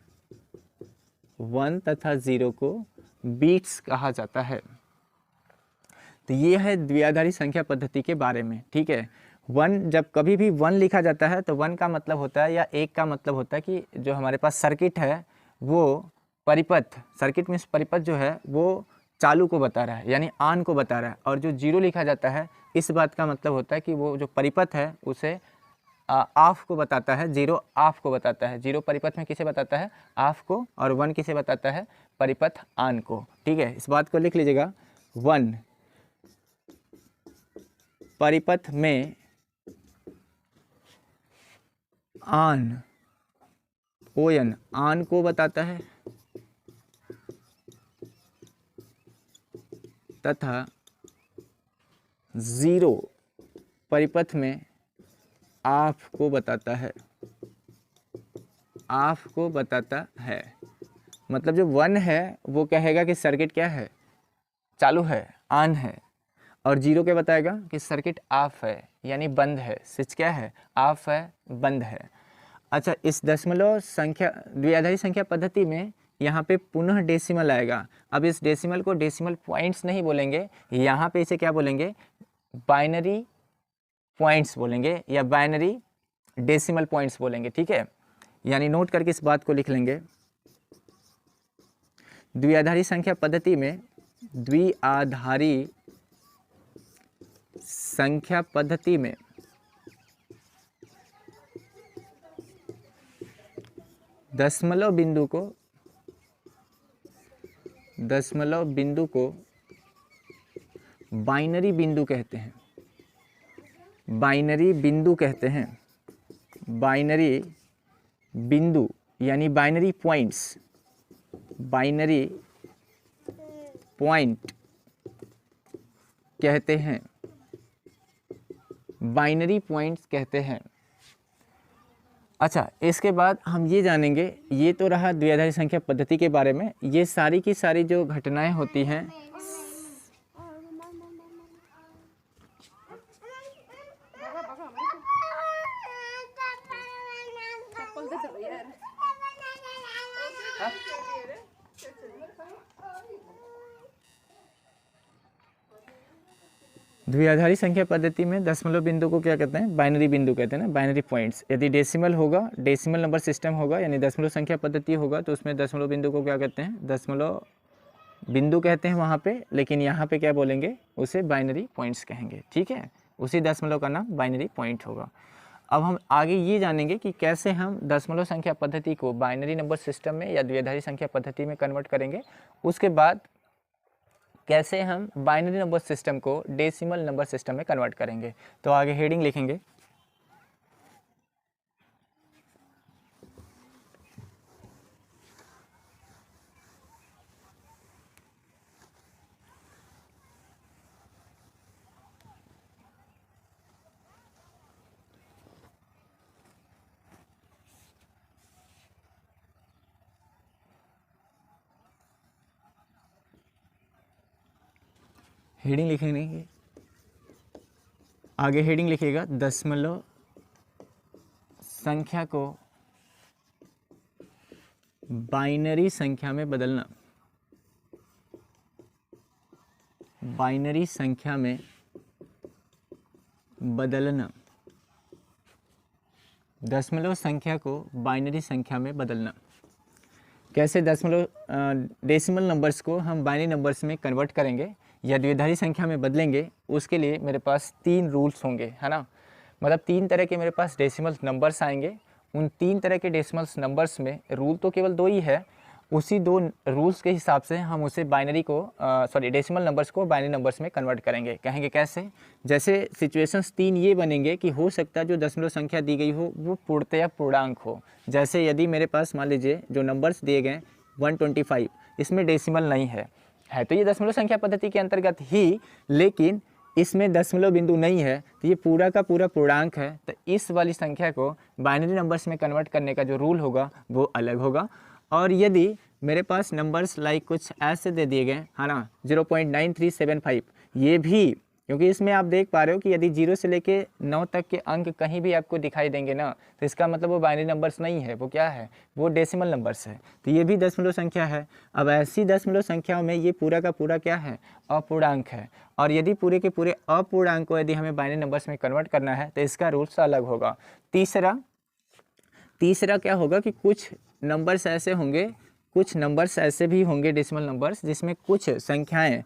S1: वन तथा ज़ीरो को बीट्स कहा जाता है। तो ये है द्विआधारी संख्या पद्धति के बारे में, ठीक है। वन, जब कभी भी वन लिखा जाता है तो वन का मतलब होता है, या एक का मतलब होता है कि जो हमारे पास सर्किट है वो परिपथ, सर्किट मीन्स परिपथ जो है वो चालू को बता रहा है, यानी ऑन को बता रहा है। और जो जीरो लिखा जाता है, इस बात का मतलब होता है कि वो जो परिपथ है उसे ऑफ को बताता है, जीरो ऑफ को बताता है। जीरो परिपथ में किसे बताता है, ऑफ को, और वन किसे बताता है, परिपथ ऑन को, ठीक है। इस बात को लिख लीजिएगा, वन परिपथ में ऑन, ओएन ऑन को बताता है, तथा ज़ीरो परिपथ में ऑफ को बताता है, ऑफ को बताता है। मतलब जो वन है वो कहेगा कि सर्किट क्या है, चालू है, ऑन है, और जीरो क्या बताएगा कि सर्किट ऑफ है यानी बंद है, स्विच क्या है, ऑफ है, बंद है। अच्छा, इस दशमलव संख्या द्विआधारी संख्या पद्धति में यहाँ पे पुनः डेसिमल आएगा। अब इस डेसिमल को डेसिमल पॉइंट्स नहीं बोलेंगे, यहाँ पे इसे क्या बोलेंगे, बाइनरी पॉइंट्स बोलेंगे या बाइनरी डेसिमल पॉइंट्स बोलेंगे, ठीक है। यानी नोट करके इस बात को लिख लेंगे, द्विआधारी संख्या पद्धति में, द्विआधारी संख्या पद्धति में दशमलव बिंदु को बाइनरी बिंदु कहते हैं, बाइनरी बिंदु कहते हैं, बाइनरी बिंदु यानी बाइनरी पॉइंट्स, बाइनरी पॉइंट कहते हैं, बाइनरी पॉइंट्स कहते हैं। अच्छा, इसके बाद हम ये जानेंगे, ये तो रहा द्विआधारी संख्या पद्धति के बारे में, ये सारी की सारी जो घटनाएं होती हैं द्विआधारी संख्या पद्धति में दशमलव बिंदु को क्या कहते हैं, बाइनरी बिंदु कहते हैं ना, बाइनरी पॉइंट्स। यदि डेसिमल होगा, डेसिमल नंबर सिस्टम होगा यानी दशमलव संख्या पद्धति होगा, तो उसमें दशमलव बिंदु को क्या कहते हैं, दशमलव बिंदु कहते हैं वहाँ पे, लेकिन यहाँ पे क्या बोलेंगे, उसे बाइनरी पॉइंट्स कहेंगे, ठीक है। उसी दशमलव का नाम बाइनरी पॉइंट होगा। अब हम आगे ये जानेंगे कि कैसे हम दशमलव संख्या पद्धति को बाइनरी नंबर सिस्टम में या द्विआधारी संख्या पद्धति में कन्वर्ट करेंगे। उसके बाद कैसे हम बाइनरी नंबर सिस्टम को डेसिमल नंबर सिस्टम में कन्वर्ट करेंगे। तो आगे हेडिंग लिखेंगे, हेडिंग लिखेंगे, आगे हेडिंग लिखिएगा, दशमलव संख्या को बाइनरी संख्या में बदलना, बाइनरी संख्या में बदलना, दशमलव संख्या को बाइनरी संख्या में बदलना। कैसे दशमलव डेसिमल नंबर्स को हम बाइनरी नंबर्स में कन्वर्ट करेंगे या द्विआधारी संख्या में बदलेंगे, उसके लिए मेरे पास 3 रूल्स होंगे, है ना। मतलब 3 तरह के मेरे पास डेसिमल नंबर्स आएंगे। उन 3 तरह के डेसिमल नंबर्स में रूल तो केवल 2 ही है, उसी 2 रूल्स के हिसाब से हम उसे बाइनरी को डेसिमल नंबर्स को बाइनरी नंबर्स में कन्वर्ट करेंगे। कहेंगे कैसे, जैसे सिचुएशंस 3 ये बनेंगे कि हो सकता है जो दशमलव संख्या दी गई हो वो पूर्णतया पूर्णांक हो। जैसे यदि मेरे पास मान लीजिए जो नंबर्स दिए गए 125, इसमें डेसिमल नहीं है तो ये दशमलव संख्या पद्धति के अंतर्गत ही, लेकिन इसमें दशमलव बिंदु नहीं है तो ये पूरा का पूरा पूर्णांक है। तो इस वाली संख्या को बाइनरी नंबर्स में कन्वर्ट करने का जो रूल होगा वो अलग होगा। और यदि मेरे पास नंबर्स लाइक कुछ ऐसे दे दिए गए, है ना, 0.9375, ये भी, क्योंकि इसमें आप देख पा रहे हो कि यदि 0 से लेके 9 तक के अंक कहीं भी आपको दिखाई देंगे ना, तो इसका मतलब वो बाइनरी नंबर्स नहीं है, वो क्या है, वो डेसिमल नंबर्स है। तो ये भी दशमलव संख्या है। अब ऐसी दशमलव संख्याओं में ये पूरा का पूरा क्या है, अपूर्णांक है। और यदि पूरे के पूरे अपूर्णांक को यदि हमें बाइनरी नंबर्स में कन्वर्ट करना है तो इसका रूल्स अलग होगा। तीसरा क्या होगा कि कुछ नंबर्स ऐसे होंगे, कुछ नंबर्स ऐसे भी होंगे डेसिमल नंबर्स जिसमें कुछ संख्याएं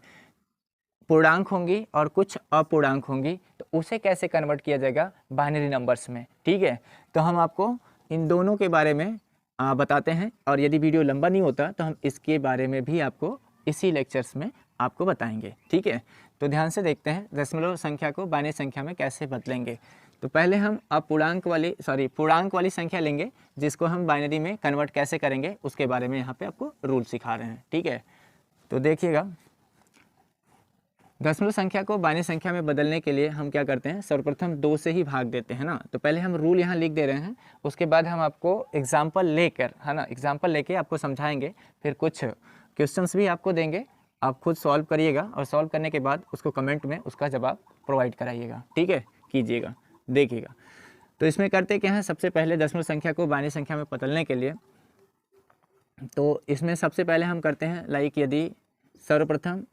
S1: पूर्णांक होंगी और कुछ अपूर्णांक होंगी, तो उसे कैसे कन्वर्ट किया जाएगा बाइनरी नंबर्स में, ठीक है। तो हम आपको इन दोनों के बारे में बताते हैं, और यदि वीडियो लंबा नहीं होता तो हम इसके बारे में भी आपको इसी लेक्चर्स में आपको बताएंगे, ठीक है। तो ध्यान से देखते हैं दशमलव संख्या को बाइनरी संख्या में कैसे बदलेंगे। तो पहले हम पूर्णांक वाली संख्या लेंगे जिसको हम बाइनरी में कन्वर्ट कैसे करेंगे उसके बारे में यहाँ पे आपको रूल सिखा रहे हैं, ठीक है। तो देखिएगा, दशमलव संख्या को बाइनरी संख्या में बदलने के लिए हम क्या करते हैं, सर्वप्रथम 2 से ही भाग देते हैं ना। तो पहले हम रूल यहाँ लिख दे रहे हैं, उसके बाद हम आपको एग्जाम्पल लेकर, है ना, एग्जाम्पल लेके आपको समझाएंगे, फिर कुछ क्वेश्चंस भी आपको देंगे आप खुद सॉल्व करिएगा और सॉल्व करने के बाद उसको कमेंट में उसका जवाब प्रोवाइड कराइएगा, ठीक है, कीजिएगा, देखिएगा। तो इसमें करते क्या है, सबसे पहले दशमलव संख्या को बाइनरी संख्या में बदलने के लिए, तो इसमें सबसे पहले हम करते हैं लाइक यदि सर्वप्रथम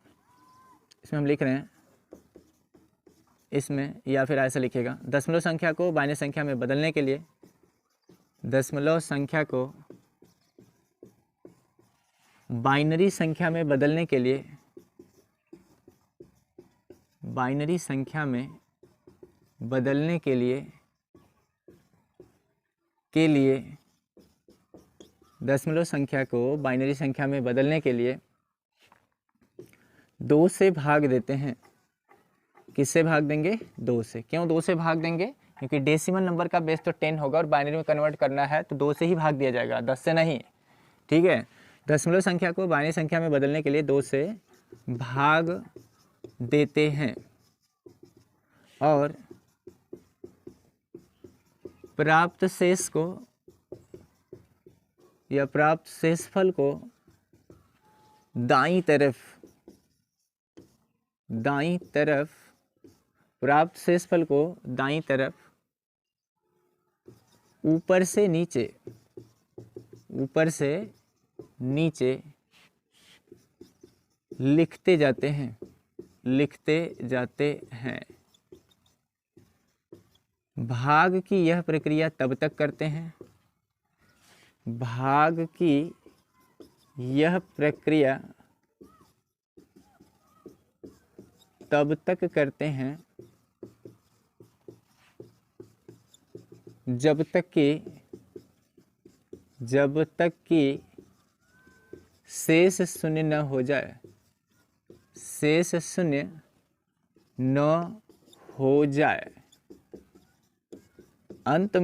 S1: इसमें हम लिख रहे हैं इसमें, या फिर ऐसा लिखिएगा, दशमलव संख्या को बाइनरी संख्या में बदलने के लिए, दशमलव संख्या को बाइनरी संख्या में बदलने के लिए, बाइनरी संख्या में बदलने के लिए दशमलव संख्या को बाइनरी संख्या में बदलने के लिए 2 से भाग देते हैं। किससे भाग देंगे? 2 से। क्यों 2 से भाग देंगे? क्योंकि डेसिमल नंबर का बेस तो 10 होगा और बाइनरी में कन्वर्ट करना है तो 2 से ही भाग दिया जाएगा, 10 से नहीं, ठीक है। दशमलव संख्या को बाइनरी संख्या में बदलने के लिए 2 से भाग देते हैं और प्राप्त शेष को या प्राप्त शेषफल को दाईं तरफ प्राप्त शेषफल को दाईं तरफ ऊपर से नीचे लिखते जाते हैं। भाग की यह प्रक्रिया तब तक करते हैं, भाग की यह प्रक्रिया तब तक करते हैं जब तक कि शेष शून्य न हो जाए, शेष शून्य न हो जाए। अंत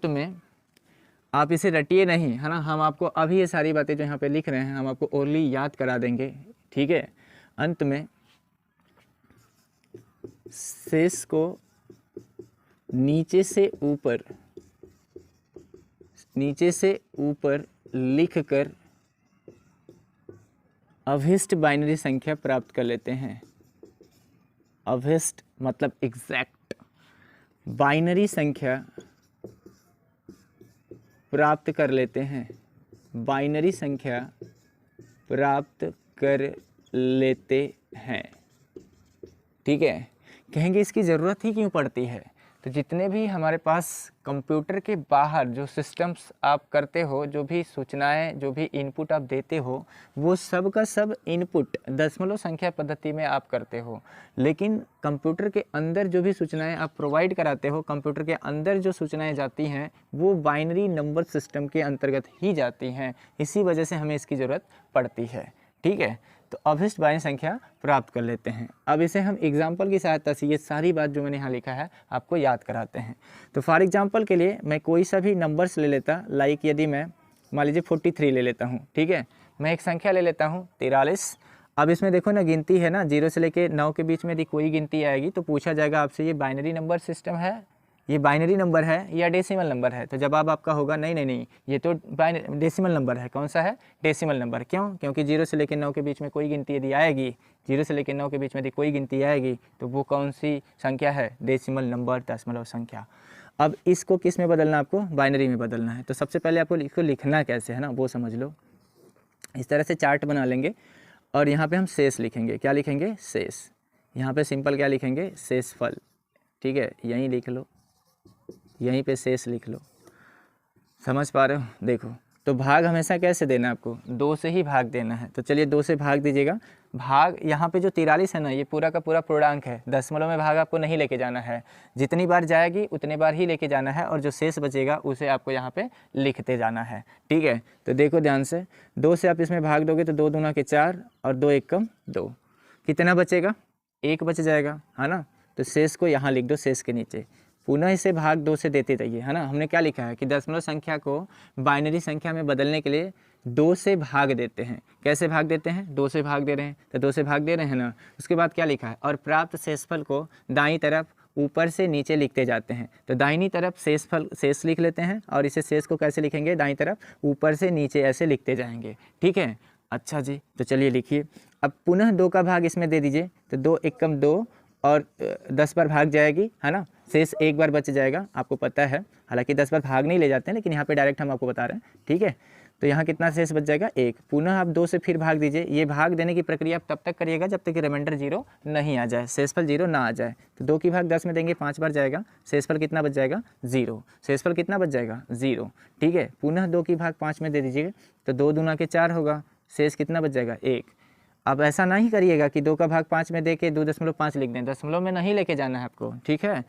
S1: में आप इसे रटिए नहीं, है ना, हम आपको अभी ये सारी बातें जो यहाँ पे लिख रहे हैं हम आपको ओरली याद करा देंगे, ठीक है। अंत में शेष को नीचे से ऊपर लिखकर अभिष्ट बाइनरी संख्या प्राप्त कर लेते हैं। अभिष्ट मतलब एग्जैक्ट बाइनरी संख्या प्राप्त कर लेते हैं, बाइनरी संख्या प्राप्त कर लेते हैं, ठीक है। कहेंगे इसकी ज़रूरत ही क्यों पड़ती है? तो जितने भी हमारे पास कंप्यूटर के बाहर जो सिस्टम्स आप करते हो, जो भी सूचनाएं, जो भी इनपुट आप देते हो, वो सब का सब इनपुट दशमलव संख्या पद्धति में आप करते हो। लेकिन कंप्यूटर के अंदर जो भी सूचनाएं आप प्रोवाइड कराते हो, कंप्यूटर के अंदर जो सूचनाएं जाती हैं वो बाइनरी नंबर सिस्टम के अंतर्गत ही जाती हैं। इसी वजह से हमें इसकी ज़रूरत पड़ती है, ठीक है। तो अभिष्ट बाइनरी संख्या प्राप्त कर लेते हैं। अब इसे हम एग्जाम्पल की सहायता से ये सारी बात जो मैंने यहाँ लिखा है आपको याद कराते हैं। तो फॉर एग्जाम्पल के लिए मैं कोई सा भी नंबर्स ले लेता, लाइक यदि मैं मान लीजिए 43 ले लेता हूँ, ठीक है। मैं एक संख्या ले लेता हूँ 43। अब इसमें देखो ना गिनती है ना, 0 से लेके 9 के बीच में यदि कोई गिनती आएगी तो पूछा जाएगा आपसे ये बाइनरी नंबर सिस्टम है, ये बाइनरी नंबर है या डेसिमल नंबर है। तो जवाब आपका होगा नहीं, ये तो डेसिमल नंबर है। कौन सा है? Decimal number. क्यों? क्योंकि 0 से लेकर 9 के बीच में कोई गिनती यदि आएगी, 0 से लेकर 9 के बीच में यदि कोई गिनती आएगी तो वो कौन सी संख्या है? डेसिमल नंबर, दशमलव संख्या। अब इसको किस में बदलना? आपको बाइनरी में बदलना है। तो सबसे पहले आपको इसको लिखना कैसे है ना, वो समझ लो। इस तरह से चार्ट बना लेंगे और यहाँ पे हम शेष लिखेंगे। क्या लिखेंगे? शेष। यहाँ पे सिंपल क्या लिखेंगे? शेषफल, ठीक है। यहीं लिख लो, यहीं पे शेष लिख लो। समझ पा रहे हो? देखो, तो भाग हमेशा कैसे देना है आपको? 2 से ही भाग देना है। तो चलिए 2 से भाग दीजिएगा। भाग यहाँ पे जो 43 है ना, ये पूरा का पूरा पूर्णांक है। दशमलव में भाग आपको नहीं लेके जाना है, जितनी बार जाएगी उतने बार ही लेके जाना है और जो शेष बचेगा उसे आपको यहाँ पे लिखते जाना है, ठीक है। तो देखो ध्यान से, 2 से आप इसमें भाग दोगे तो 2 दूना के 4 और 2 एकम 2, कितना बचेगा? 1 बच जाएगा, है ना। तो शेष को यहाँ लिख दो, शेष के नीचे। पुनः इसे भाग 2 से देते रहिए, है ना। हमने क्या लिखा है कि दशमलव संख्या को बाइनरी संख्या में बदलने के लिए 2 से भाग देते हैं। कैसे भाग देते हैं? 2 से भाग दे रहे हैं, तो 2 से भाग दे रहे हैं ना। उसके बाद क्या लिखा है? और प्राप्त शेषफल को दाईं तरफ ऊपर से नीचे लिखते जाते हैं। तो दाहिनी तरफ शेष लिख लेते हैं और इसे शेष को कैसे लिखेंगे, दाईं तरफ ऊपर से नीचे ऐसे लिखते जाएंगे। ठीक है, अच्छा जी, तो चलिए लिखिए। अब पुनः 2 का भाग इसमें दे दीजिए, तो 2 एकम 2 और 10 बार भाग जाएगी, है ना, शेष एक बार बच जाएगा, आपको पता है। हालांकि 10 बार भाग नहीं ले जाते हैं, लेकिन यहाँ पे डायरेक्ट हम आपको बता रहे हैं। ठीक है, तो यहाँ कितना शेष बच जाएगा, 1। पुनः आप 2 से फिर भाग दीजिए। ये भाग देने की प्रक्रिया आप तब तक करिएगा जब तक कि रिमाइंडर 0 नहीं आ जाए, शेषफल 0 ना आ जाए। तो 2 की भाग 10 में देंगे, 5 बार जाएगा, शेषफल कितना बच जाएगा, 0। शेषफल कितना बच जाएगा, 0। ठीक है, पुनः 2 की भाग 5 में दे दीजिए, तो 2 दूना के 4 होगा, शेष कितना बच जाएगा, 1। अब ऐसा नहीं करिएगा कि 2 का भाग 5 में दे के 2.5 लिख दें, दशमलव में नहीं लेके जाना है आपको। ठीक है,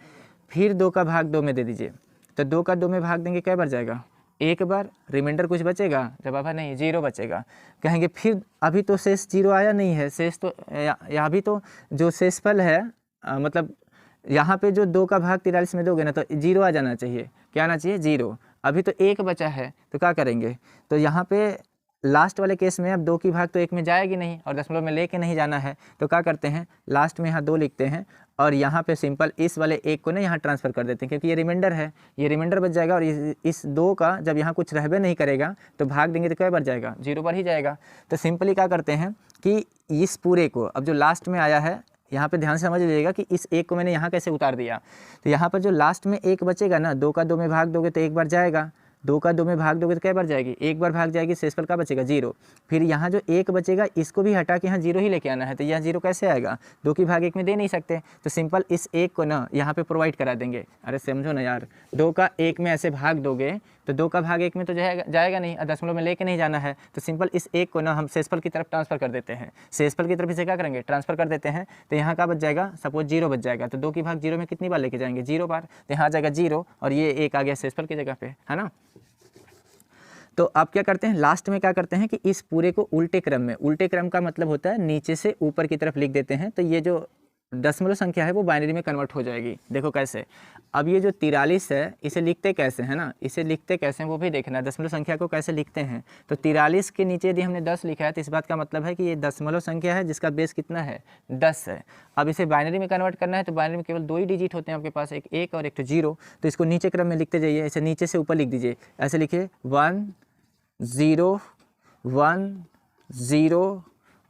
S1: फिर 2 का भाग 2 में दे दीजिए, तो 2 का 2 में भाग देंगे, कै बार जाएगा, 1 बार। रिमाइंडर कुछ बचेगा, जवाब है नहीं, 0 बचेगा। कहेंगे फिर अभी तो शेष 0 आया नहीं है, शेष तो यहाँ भी तो जो शेषफल है मतलब यहाँ पे जो 2 का भाग 43 में दोगे ना, तो 0 आ जाना चाहिए। क्या आना चाहिए, 0। अभी तो 1 बचा है, तो क्या करेंगे, तो यहाँ पे लास्ट वाले केस में अब 2 की भाग तो 1 में जाएगी नहीं और दशमलव में लेके नहीं जाना है, तो क्या करते हैं, लास्ट में यहाँ 2 लिखते हैं और यहाँ पे सिंपल इस वाले 1 को ना यहाँ ट्रांसफ़र कर देते हैं, क्योंकि ये रिमाइंडर है, ये रिमाइंडर बच जाएगा। और इस 2 का जब यहाँ कुछ रहबे नहीं करेगा तो भाग देंगे तो क्या बार जाएगा, 0 पर ही जाएगा। तो सिंपली क्या करते हैं कि इस पूरे को अब जो लास्ट में आया है, यहाँ पे ध्यान से समझ लीजिएगा कि इस 1 को मैंने यहाँ कैसे उतार दिया। तो यहाँ पर जो लास्ट में 1 बचेगा ना, 2 का 2 में भाग दोगे तो 1 बार जाएगा, 2 का 2 में भाग दोगे तो कै बार जाएगी, 1 बार भाग जाएगी, शेषफल का बचेगा, 0। फिर यहाँ जो 1 बचेगा इसको भी हटा के यहाँ 0 ही लेके आना है, तो यह 0 कैसे आएगा, 2 की भाग 1 में दे नहीं सकते, तो सिंपल इस 1 को ना यहाँ पे प्रोवाइड करा देंगे। अरे समझो ना यार, 2 का 1 में ऐसे भाग दोगे तो 2 का भाग 1 में तो जाएगा नहीं, दशमलव में लेके नहीं जाना है, तो सिंपल इस 1 को ना हम शेषफल की तरफ ट्रांसफ़र कर देते हैं। शेषफल की तरफ इसे क्या करेंगे, ट्रांसफ़र कर देते हैं। तो यहाँ का बच जाएगा, सपोज 0 बच जाएगा, तो 2 की भाग 0 में कितनी बार लेके जाएंगे, 0 बार। तो यहाँ आ जाएगा 0 और ये 1 आ गया शेषफल की जगह पे, है ना। तो आप क्या करते हैं, लास्ट में क्या करते हैं कि इस पूरे को उल्टे क्रम में, उल्टे क्रम का मतलब होता है नीचे से ऊपर की तरफ लिख देते हैं। तो ये जो दशमलव संख्या है वो बाइनरी में कन्वर्ट हो जाएगी। देखो कैसे, अब ये जो 43 है इसे लिखते कैसे है ना, इसे लिखते कैसे हैं वो भी देखना है, दशमलव संख्या को कैसे लिखते हैं। तो 43 के नीचे यदि हमने 10 लिखा है तो इस बात का मतलब है कि ये दशमलव संख्या है जिसका बेस कितना है, 10 है। अब इसे बाइनरी में कन्वर्ट करना है तो बाइनरी में केवल 2 ही डिजिट होते हैं आपके पास, एक 1 और एक 0। तो इसको नीचे क्रम में लिखते जाइए, ऐसे नीचे से ऊपर लिख दीजिए, ऐसे लिखिए 1 0 1 0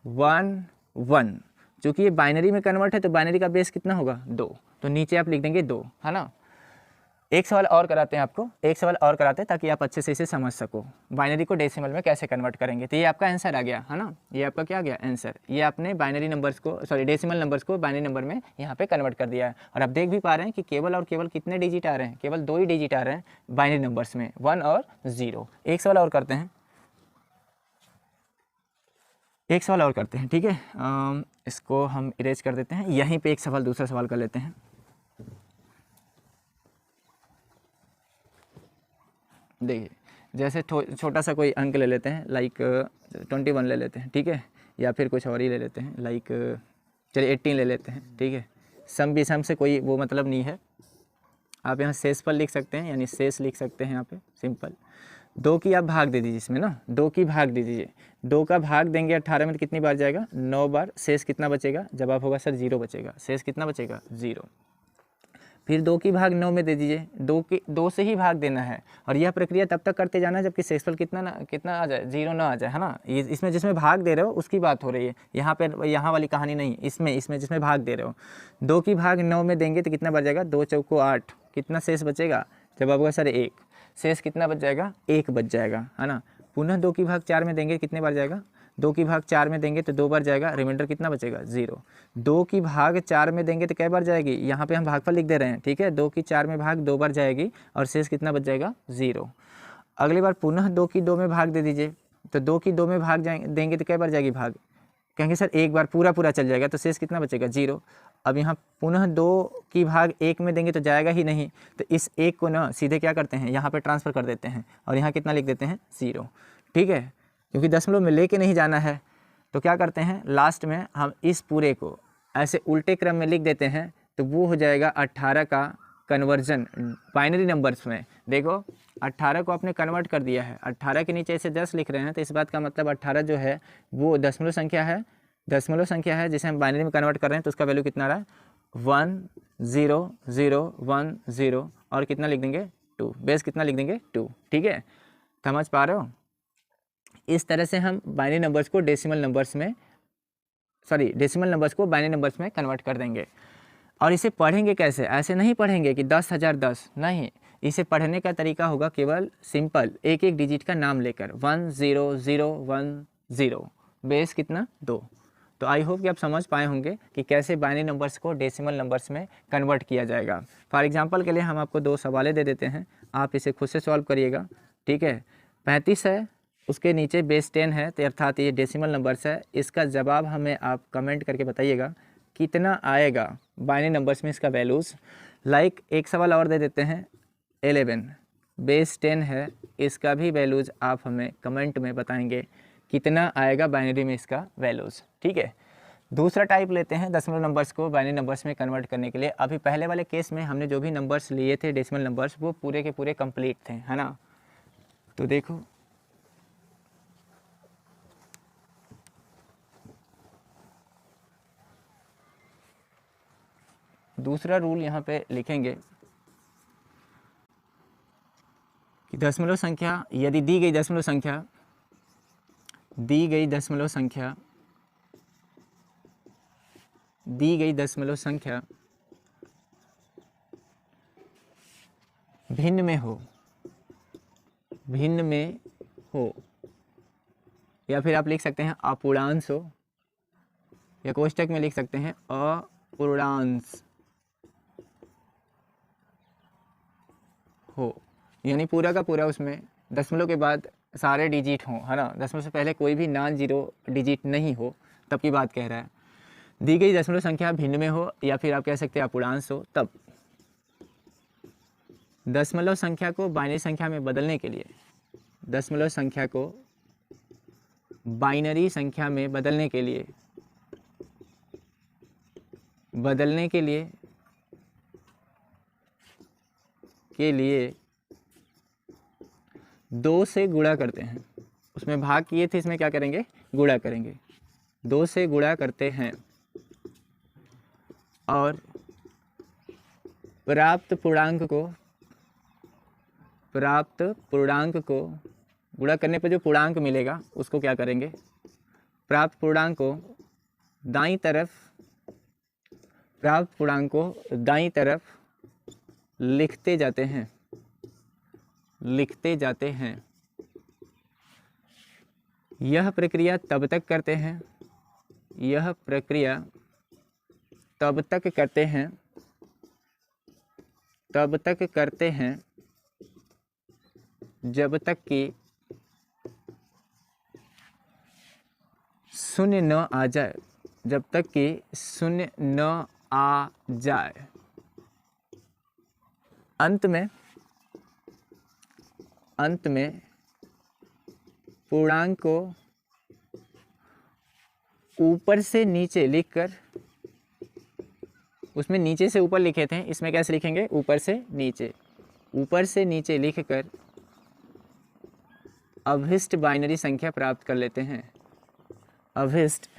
S1: 1 1। चूँकि ये बाइनरी में कन्वर्ट है तो बाइनरी का बेस कितना होगा, 2, तो नीचे आप लिख देंगे 2, है ना। एक सवाल और कराते हैं आपको, एक सवाल और कराते हैं ताकि आप अच्छे से इसे समझ सको, बाइनरी को डेसिमल में कैसे कन्वर्ट करेंगे। तो ये आपका आंसर आ गया, है ना, ये आपका क्या आ गया, आंसर। ये आपने बाइनरी नंबर्स को, सॉरी डेसिमल नंबर्स को बाइनरी नंबर में यहाँ पे कन्वर्ट कर दिया है। और आप देख भी पा रहे हैं कि केवल और केवल कितने डिजिट आ रहे हैं, केवल 2 ही डिजिट आ रहे हैं बाइनरी नंबर्स में, 1 और 0। एक सवाल और करते हैं, एक सवाल और करते हैं, ठीक है। इसको हम इरेज कर देते हैं, यहीं पे एक सवाल दूसरा सवाल कर लेते हैं। देखिए जैसे छोटा सा कोई अंक ले लेते हैं, लाइक 21 ले लेते हैं, ठीक है, या फिर कुछ और ही ले लेते हैं, लाइक चलिए 18 ले लेते हैं, ठीक है। सम विषम से कोई वो मतलब नहीं है, आप यहाँ शेषफल लिख सकते हैं, यानी शेष लिख सकते हैं यहाँ पे सिंपल। 2 की आप भाग दे दीजिए इसमें ना, 2 की भाग दे दीजिए, 2 का भाग देंगे 18 में तो कितनी बार जाएगा, 9 बार। शेष कितना बचेगा, जवाब होगा सर 0 बचेगा, शेष कितना बचेगा, 0। फिर 2 की भाग 9 में दे दीजिए, 2 से ही भाग देना है और यह प्रक्रिया तब तक करते जाना है जबकि शेषफल कितना आ जाए, 0 ना आ जाए, है ना। इसमें जिसमें भाग दे रहे हो उसकी बात हो रही है, यहाँ पे यहाँ वाली कहानी नहीं, इसमें जिसमें भाग दे रहे हो। 2 की भाग 9 में देंगे तो कितना बच जाएगा, 2 चौको 8, कितना शेष बचेगा, जवाब होगा सर 1। शेष कितना बच जाएगा, 1 बच जाएगा, है ना। पुनः 2 की भाग 4 में देंगे कितने बार जाएगा, 2 की भाग 4 में देंगे तो 2 बार जाएगा, रिमाइंडर कितना बचेगा, 0। 2 की भाग 4 में देंगे तो कै बार जाएगी, यहाँ पे हम भागफल लिख दे रहे हैं, ठीक है। 2 की 4 में भाग 2 बार जाएगी और शेष कितना बच जाएगा, 0। अगली बार पुनः 2 की 2 में भाग दे दीजिए, तो 2 की 2 में भाग देंगे तो कै बार जाएगी भाग, कहेंगे सर 1 बार पूरा चल जाएगा, तो शेष कितना बचेगा, 0। अब यहाँ पुनः 2 की भाग 1 में देंगे तो जाएगा ही नहीं, तो इस 1 को ना सीधे क्या करते हैं, यहाँ पे ट्रांसफ़र कर देते हैं और यहाँ कितना लिख देते हैं, 0, ठीक है। क्योंकि दशमलव में लेके नहीं जाना है तो क्या करते हैं, लास्ट में हम इस पूरे को ऐसे उल्टे क्रम में लिख देते हैं, तो वो हो जाएगा 18 का कन्वर्जन बाइनरी नंबर्स में। देखो 18 को आपने कन्वर्ट कर दिया है, 18 के नीचे ऐसे 10 लिख रहे हैं, तो इस बात का मतलब 18 जो है वो दशमलव संख्या है, दशमलव संख्या है जिसे हम बाइनरी में कन्वर्ट कर रहे हैं, तो उसका वैल्यू कितना आ रहा है, 1 0 0 1 0 और कितना लिख देंगे 2, बेस कितना लिख देंगे 2। ठीक है, समझ पा रहे हो? इस तरह से हम बाइनरी नंबर्स को डेसिमल नंबर्स को बाइनरी नंबर्स में कन्वर्ट कर देंगे। और इसे पढ़ेंगे कैसे? ऐसे नहीं पढ़ेंगे कि 10,010, नहीं, इसे पढ़ने का तरीका होगा केवल सिंपल, एक एक डिजिट का नाम लेकर 1 0 0 1 0, बेस कितना 2। तो आई होप कि आप समझ पाए होंगे कि कैसे बाइनरी नंबर्स को डेसिमल नंबर्स में कन्वर्ट किया जाएगा। फॉर एग्जांपल के लिए हम आपको 2 सवालें दे देते हैं, आप इसे खुद से सॉल्व करिएगा। ठीक है, 35 है, उसके नीचे बेस 10 है, तो अर्थात ये डेसिमल नंबर्स है। इसका जवाब हमें आप कमेंट करके बताइएगा कितना आएगा बाइनरी नंबर्स में इसका वैल्यूज़। लाइक एक सवाल और दे देते हैं, 11 बेस 10 है, इसका भी वैल्यूज़ आप हमें कमेंट में बताएंगे कितना आएगा बाइनरी में इसका वैल्यूज़। ठीक है, दूसरा टाइप लेते हैं दशमलव नंबर्स को बाइनरी नंबर्स में कन्वर्ट करने के लिए। अभी पहले वाले केस में हमने जो भी नंबर्स लिए थे डेसिमल नंबर्स, वो पूरे के पूरे कंप्लीट थे, है ना। तो देखो दूसरा रूल यहाँ पे लिखेंगे कि दशमलव संख्या यदि दी गई दशमलव संख्या भिन्न में हो या फिर आप लिख सकते हैं अपूर्णांश हो, या कोष्टक में लिख सकते हैं अपूर्णांश हो, यानी पूरा का पूरा उसमें दशमलव के बाद सारे डिजिट हों, है ना, दशमलव से पहले कोई भी नॉन जीरो डिजिट नहीं हो, तब की बात कह रहा है। दी गई दशमलव संख्या भिन्न में हो या फिर आप कह सकते हैं अपूर्णांश हो, तब दशमलव संख्या को बाइनरी संख्या में बदलने के लिए, दशमलव संख्या को बाइनरी संख्या में बदलने के लिए 2 से गुणा करते हैं। उसमें भाग किए थे, इसमें क्या करेंगे? गुणा करेंगे। 2 से गुणा करते हैं और प्राप्त पूर्णांक को गुणा करने पर जो पूर्णांक मिलेगा उसको क्या करेंगे? प्राप्त पूर्णांक को दाईं तरफ लिखते जाते हैं। यह प्रक्रिया तब तक करते हैं जब तक कि शून्य न आ जाए। अंत में पूर्णांक को ऊपर से नीचे लिखकर, उसमें नीचे से ऊपर लिखे थे, इसमें कैसे लिखेंगे? ऊपर से नीचे लिखकर अभिष्ट बाइनरी संख्या प्राप्त कर लेते हैं। अभिष्ट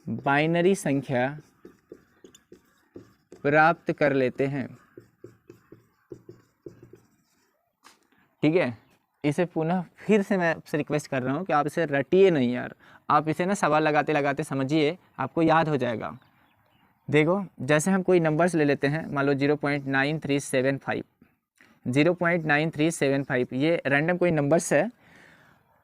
S1: बाइनरी संख्या प्राप्त कर लेते हैं। ठीक है, इसे पुनः फिर से मैं आपसे रिक्वेस्ट कर रहा हूँ कि आप इसे रटिए नहीं यार, आप इसे ना सवाल लगाते लगाते समझिए, आपको याद हो जाएगा। देखो, जैसे हम कोई नंबर्स ले लेते हैं, मान लो 0.9375 ये रैंडम कोई नंबर्स है,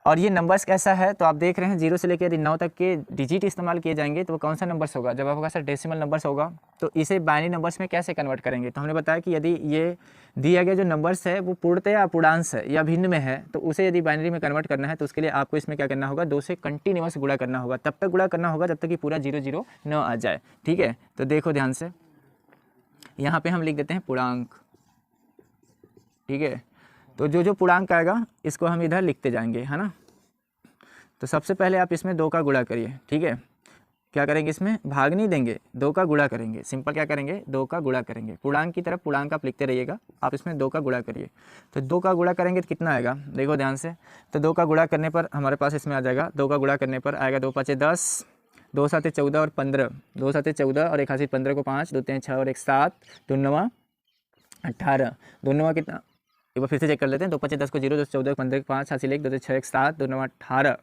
S1: और ये नंबर्स कैसा है तो आप देख रहे हैं 0 से लेकर यदि 9 तक के डिजिट इस्तेमाल किए जाएंगे तो वो कौन सा नंबर्स होगा? जब आपका सर डेसिमल नंबर्स होगा। तो इसे बाइनरी नंबर्स में कैसे कन्वर्ट करेंगे? तो हमने बताया कि यदि ये दिया गया जो नंबर्स है वो पूर्णतः अपूर्णांश है या भिन्न में है, तो उसे यदि बाइनरी में कन्वर्ट करना है तो उसके लिए आपको इसमें क्या करना होगा? 2 से कंटिन्यूअस गुणा करना होगा, तब तक गुणा करना होगा जब तक कि पूरा 0 0 न आ जाए। ठीक है, तो देखो ध्यान से, यहाँ पर हम लिख देते हैं पूर्णांक। ठीक है, तो जो पूर्णांक आएगा इसको हम इधर लिखते जाएंगे, है ना। तो सबसे पहले आप इसमें 2 का गुणा करिए। ठीक है, क्या करेंगे? इसमें भाग नहीं देंगे, 2 का गुणा करेंगे। सिंपल क्या करेंगे? 2 का गुणा करेंगे। पूर्णांक की तरफ पूर्णांक आप लिखते रहिएगा, आप इसमें 2 का गुणा करिए। तो 2 का गुणा करेंगे तो कितना आएगा? देखो ध्यान से, तो 2 का गुणा करने पर हमारे पास इसमें आ जाएगा, 2 का गुणा करने पर आएगा 2 × 5 = 10, 2 7 14 और 15, 2 7 14 और 1 हासिल 15 को 5, 2 3 6 और 1 7, 2 9 18, 2 9 कितना, एक बार फिर से चेक कर लेते हैं। 2 5 10 को 0, 2 14 15 को 5 हासिल 1, 2 6 1 7, 2 9 18,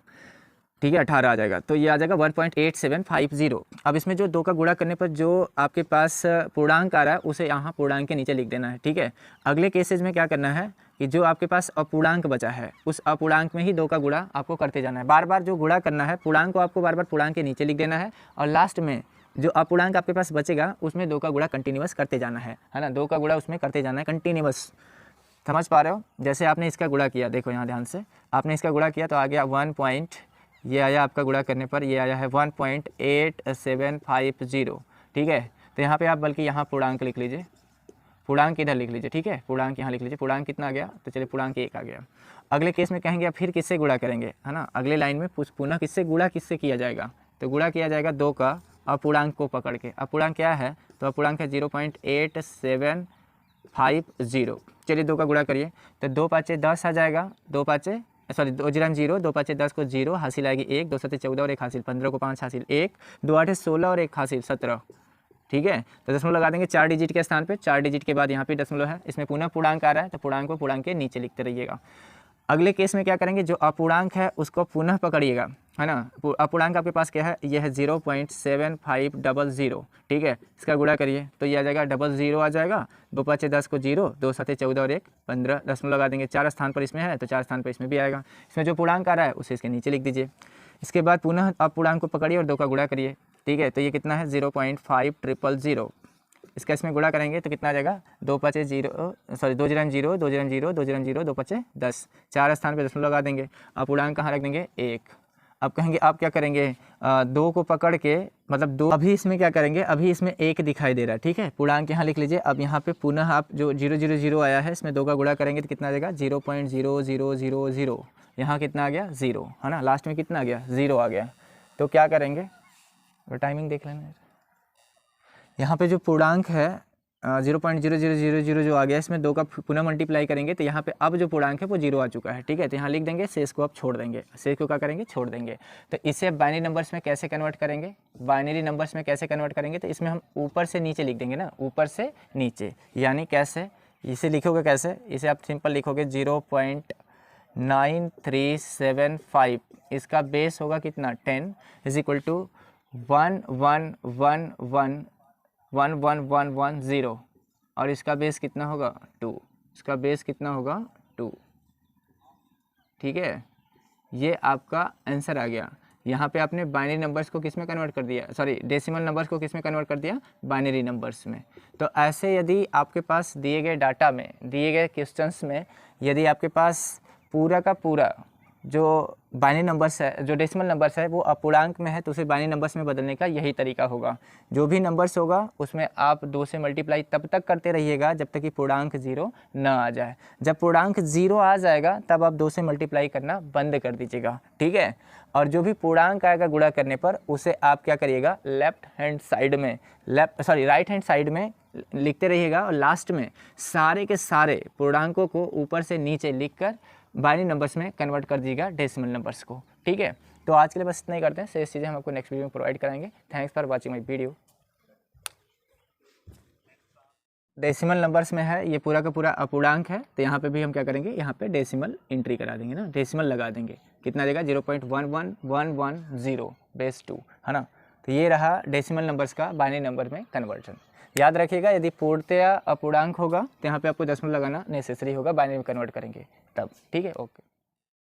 S1: ठीक है 18 आ जाएगा। तो ये आ जाएगा 1.8750। अब इसमें जो 2 का गुणा करने पर जो आपके पास पूर्णांक आ रहा है उसे यहाँ पूर्णांक के नीचे लिख देना है, ठीक है। अगले केसेज में क्या करना है कि जो आपके पास अपूर्णांक बचा है उस अपूर्णांक में ही 2 का गुणा आपको करते जाना है। बार बार जो गुणा करना है पूर्णांक को आपको बार बार पूर्णांक के नीचे लिख देना है, और लास्ट में जो अपूर्णांक आपके पास बचेगा उसमें 2 का गुणा कंटिन्यूअस करते जाना है ना। 2 का गुणा उसमें करते जाना है कंटिन्यूअस। समझ पा रहे हो? जैसे आपने इसका गुणा किया, देखो यहाँ ध्यान से, आपने इसका गुणा किया तो आ गया 1 ये आया आपका गुणा करने पर, ये आया है 1.8750, ठीक है। तो यहाँ पे आप बल्कि यहाँ पूर्णांक लिख लीजिए, पूर्णांक इधर लिख लीजिए, ठीक है। पूर्णांक यहाँ लिख लीजिए, पूर्णांक कितना आ गया, तो चलिए पूर्णांक 1 आ गया। अगले केस में कहेंगे आप फिर किससे गुणा करेंगे, है ना। अगले लाइन में पुनः किससे गुणा किससे किया जाएगा, तो गुणा किया जाएगा 2 का अपूर्णांक को पकड़ के। अपूर्णांक क्या है, तो अपूर्णांक है 0.8750। चलिए 2 का गुणा करिए, तो 2 5 10 आ जाएगा, 2 5 सॉरी 2 0 2 5 10 को 0 हासिल आएगी 1, 2 7 14 और 1 हासिल 15 को 5 हासिल 1, 2 8 16 और 1 हासिल 17, ठीक है। तो दशमलव लगा देंगे 4 डिजिट के स्थान पे, 4 डिजिट के बाद यहाँ पे दशमलव है। इसमें पुनः पूर्णांक आ रहा है तो पूर्णांक को पूर्णांक के नीचे लिखते रहिएगा। अगले केस में क्या करेंगे, जो अपूर्णांक है उसको पुनः पकड़िएगा, है ना। अपूर्णांक आपके पास क्या है, यह है 0.7500, ठीक है। इसका गुणा करिए तो ये आ जाएगा 00 आ जाएगा, 2 5 10 को 0, 2 7 14 और 1 15, दशमलव लगा देंगे। 4 स्थान पर इसमें है तो 4 स्थान पर इसमें भी आएगा। इसमें जो पूर्णांक आ रहा है उसे इसके नीचे लिख दीजिए। इसके बाद पुनः आप पूर्णांक को पकड़िए और 2 का गुणा करिए, ठीक है। तो ये कितना है 0.5000। इसका इसमें गुणा करेंगे तो कितना आ जाएगा 2 5 0 सॉरी 2 0 0 2 0 0 2 0 0 2 5 10, 4 स्थान पे दशमलव लगा देंगे। अब पूर्णांक कहाँ रख देंगे 1। अब कहेंगे आप क्या करेंगे 2 को पकड़ के, मतलब 2, अभी इसमें क्या करेंगे, अभी इसमें 1 दिखाई दे रहा है, ठीक है। पूर्णांक यहाँ लिख लीजिए। अब यहाँ पे पुनः आप जो 0 0 0 आया है इसमें 2 का गुणा करेंगे तो कितना आ जाएगा 0.0000, यहाँ कितना आ गया 0, है ना। लास्ट में कितना आ गया 0 आ गया। तो क्या करेंगे, टाइमिंग देख लेना। यहाँ पे जो पूर्णांक है 0.0000 जो आ गया, इसमें 2 का पुनः मल्टीप्लाई करेंगे तो यहाँ पे अब जो पूर्णांक है वो 0 आ चुका है, ठीक है। तो यहाँ लिख देंगे, शेष को आप छोड़ देंगे, शेष को क्या करेंगे छोड़ देंगे। तो इसे अब बाइनरी नंबर्स में कैसे कन्वर्ट करेंगे, बाइनरी नंबर्स में कैसे कन्वर्ट करेंगे, तो इसमें हम ऊपर से नीचे लिख देंगे ना, ऊपर से नीचे। यानी कैसे, इसे लिखोगे कैसे, इसे आप सिंपल लिखोगे 0.9375, इसका बेस होगा कितना 10 इज इक्वल टू 1111110, और इसका बेस कितना होगा 2, इसका बेस कितना होगा 2, ठीक है। ये आपका आंसर आ गया। यहाँ पे आपने बाइनरी नंबर्स को किस में कन्वर्ट कर दिया, सॉरी डेसिमल नंबर्स को किस में कन्वर्ट कर दिया, बाइनरी नंबर्स में। तो ऐसे यदि आपके पास दिए गए डाटा में, दिए गए क्वेश्चंस में यदि आपके पास पूरा का पूरा जो बाइनरी नंबर्स है, जो डेसिमल नंबर्स है वो अपूर्णांक में है, तो उसे बाइनरी नंबर्स में बदलने का यही तरीका होगा। जो भी नंबर्स होगा उसमें आप 2 से मल्टीप्लाई तब तक करते रहिएगा जब तक कि पूर्णांक 0 न आ जाए। जब पूर्णांक 0 आ जाएगा तब आप 2 से मल्टीप्लाई करना बंद कर दीजिएगा, ठीक है। और जो भी पूर्णांक आएगा गुणा करने पर उसे आप क्या करिएगा, लेफ्ट हैंड साइड में, राइट हैंड साइड में लिखते रहिएगा, और लास्ट में सारे के सारे पूर्णांकों को ऊपर से नीचे लिखकर बाइनरी नंबर्स में कन्वर्ट कर दीजिएगा डेसिमल नंबर्स को, ठीक है। तो आज के लिए बस इतना ही करते हैं, शेष चीज़ें हम आपको नेक्स्ट वीडियो में प्रोवाइड कराएंगे। Thanks for watching my video. Decimal numbers में है ये पूरा का पूरा अपूर्णांक है, तो यहाँ पे भी हम क्या करेंगे, यहाँ पे डेसिमल एंट्री करा देंगे ना, डेसिमल लगा देंगे। कितना देगा 0.11110 बेस 2, है ना। तो ये रहा डेसिमल नंबर्स का बाइनरी नंबर में कन्वर्जन। याद रखिएगा यदि पूर्णतया अपूर्णांक होगा तो यहाँ पे आपको दशमलव लगाना नेसेसरी होगा, बाइनरी में कन्वर्ट करेंगे तब, ठीक है। ओके।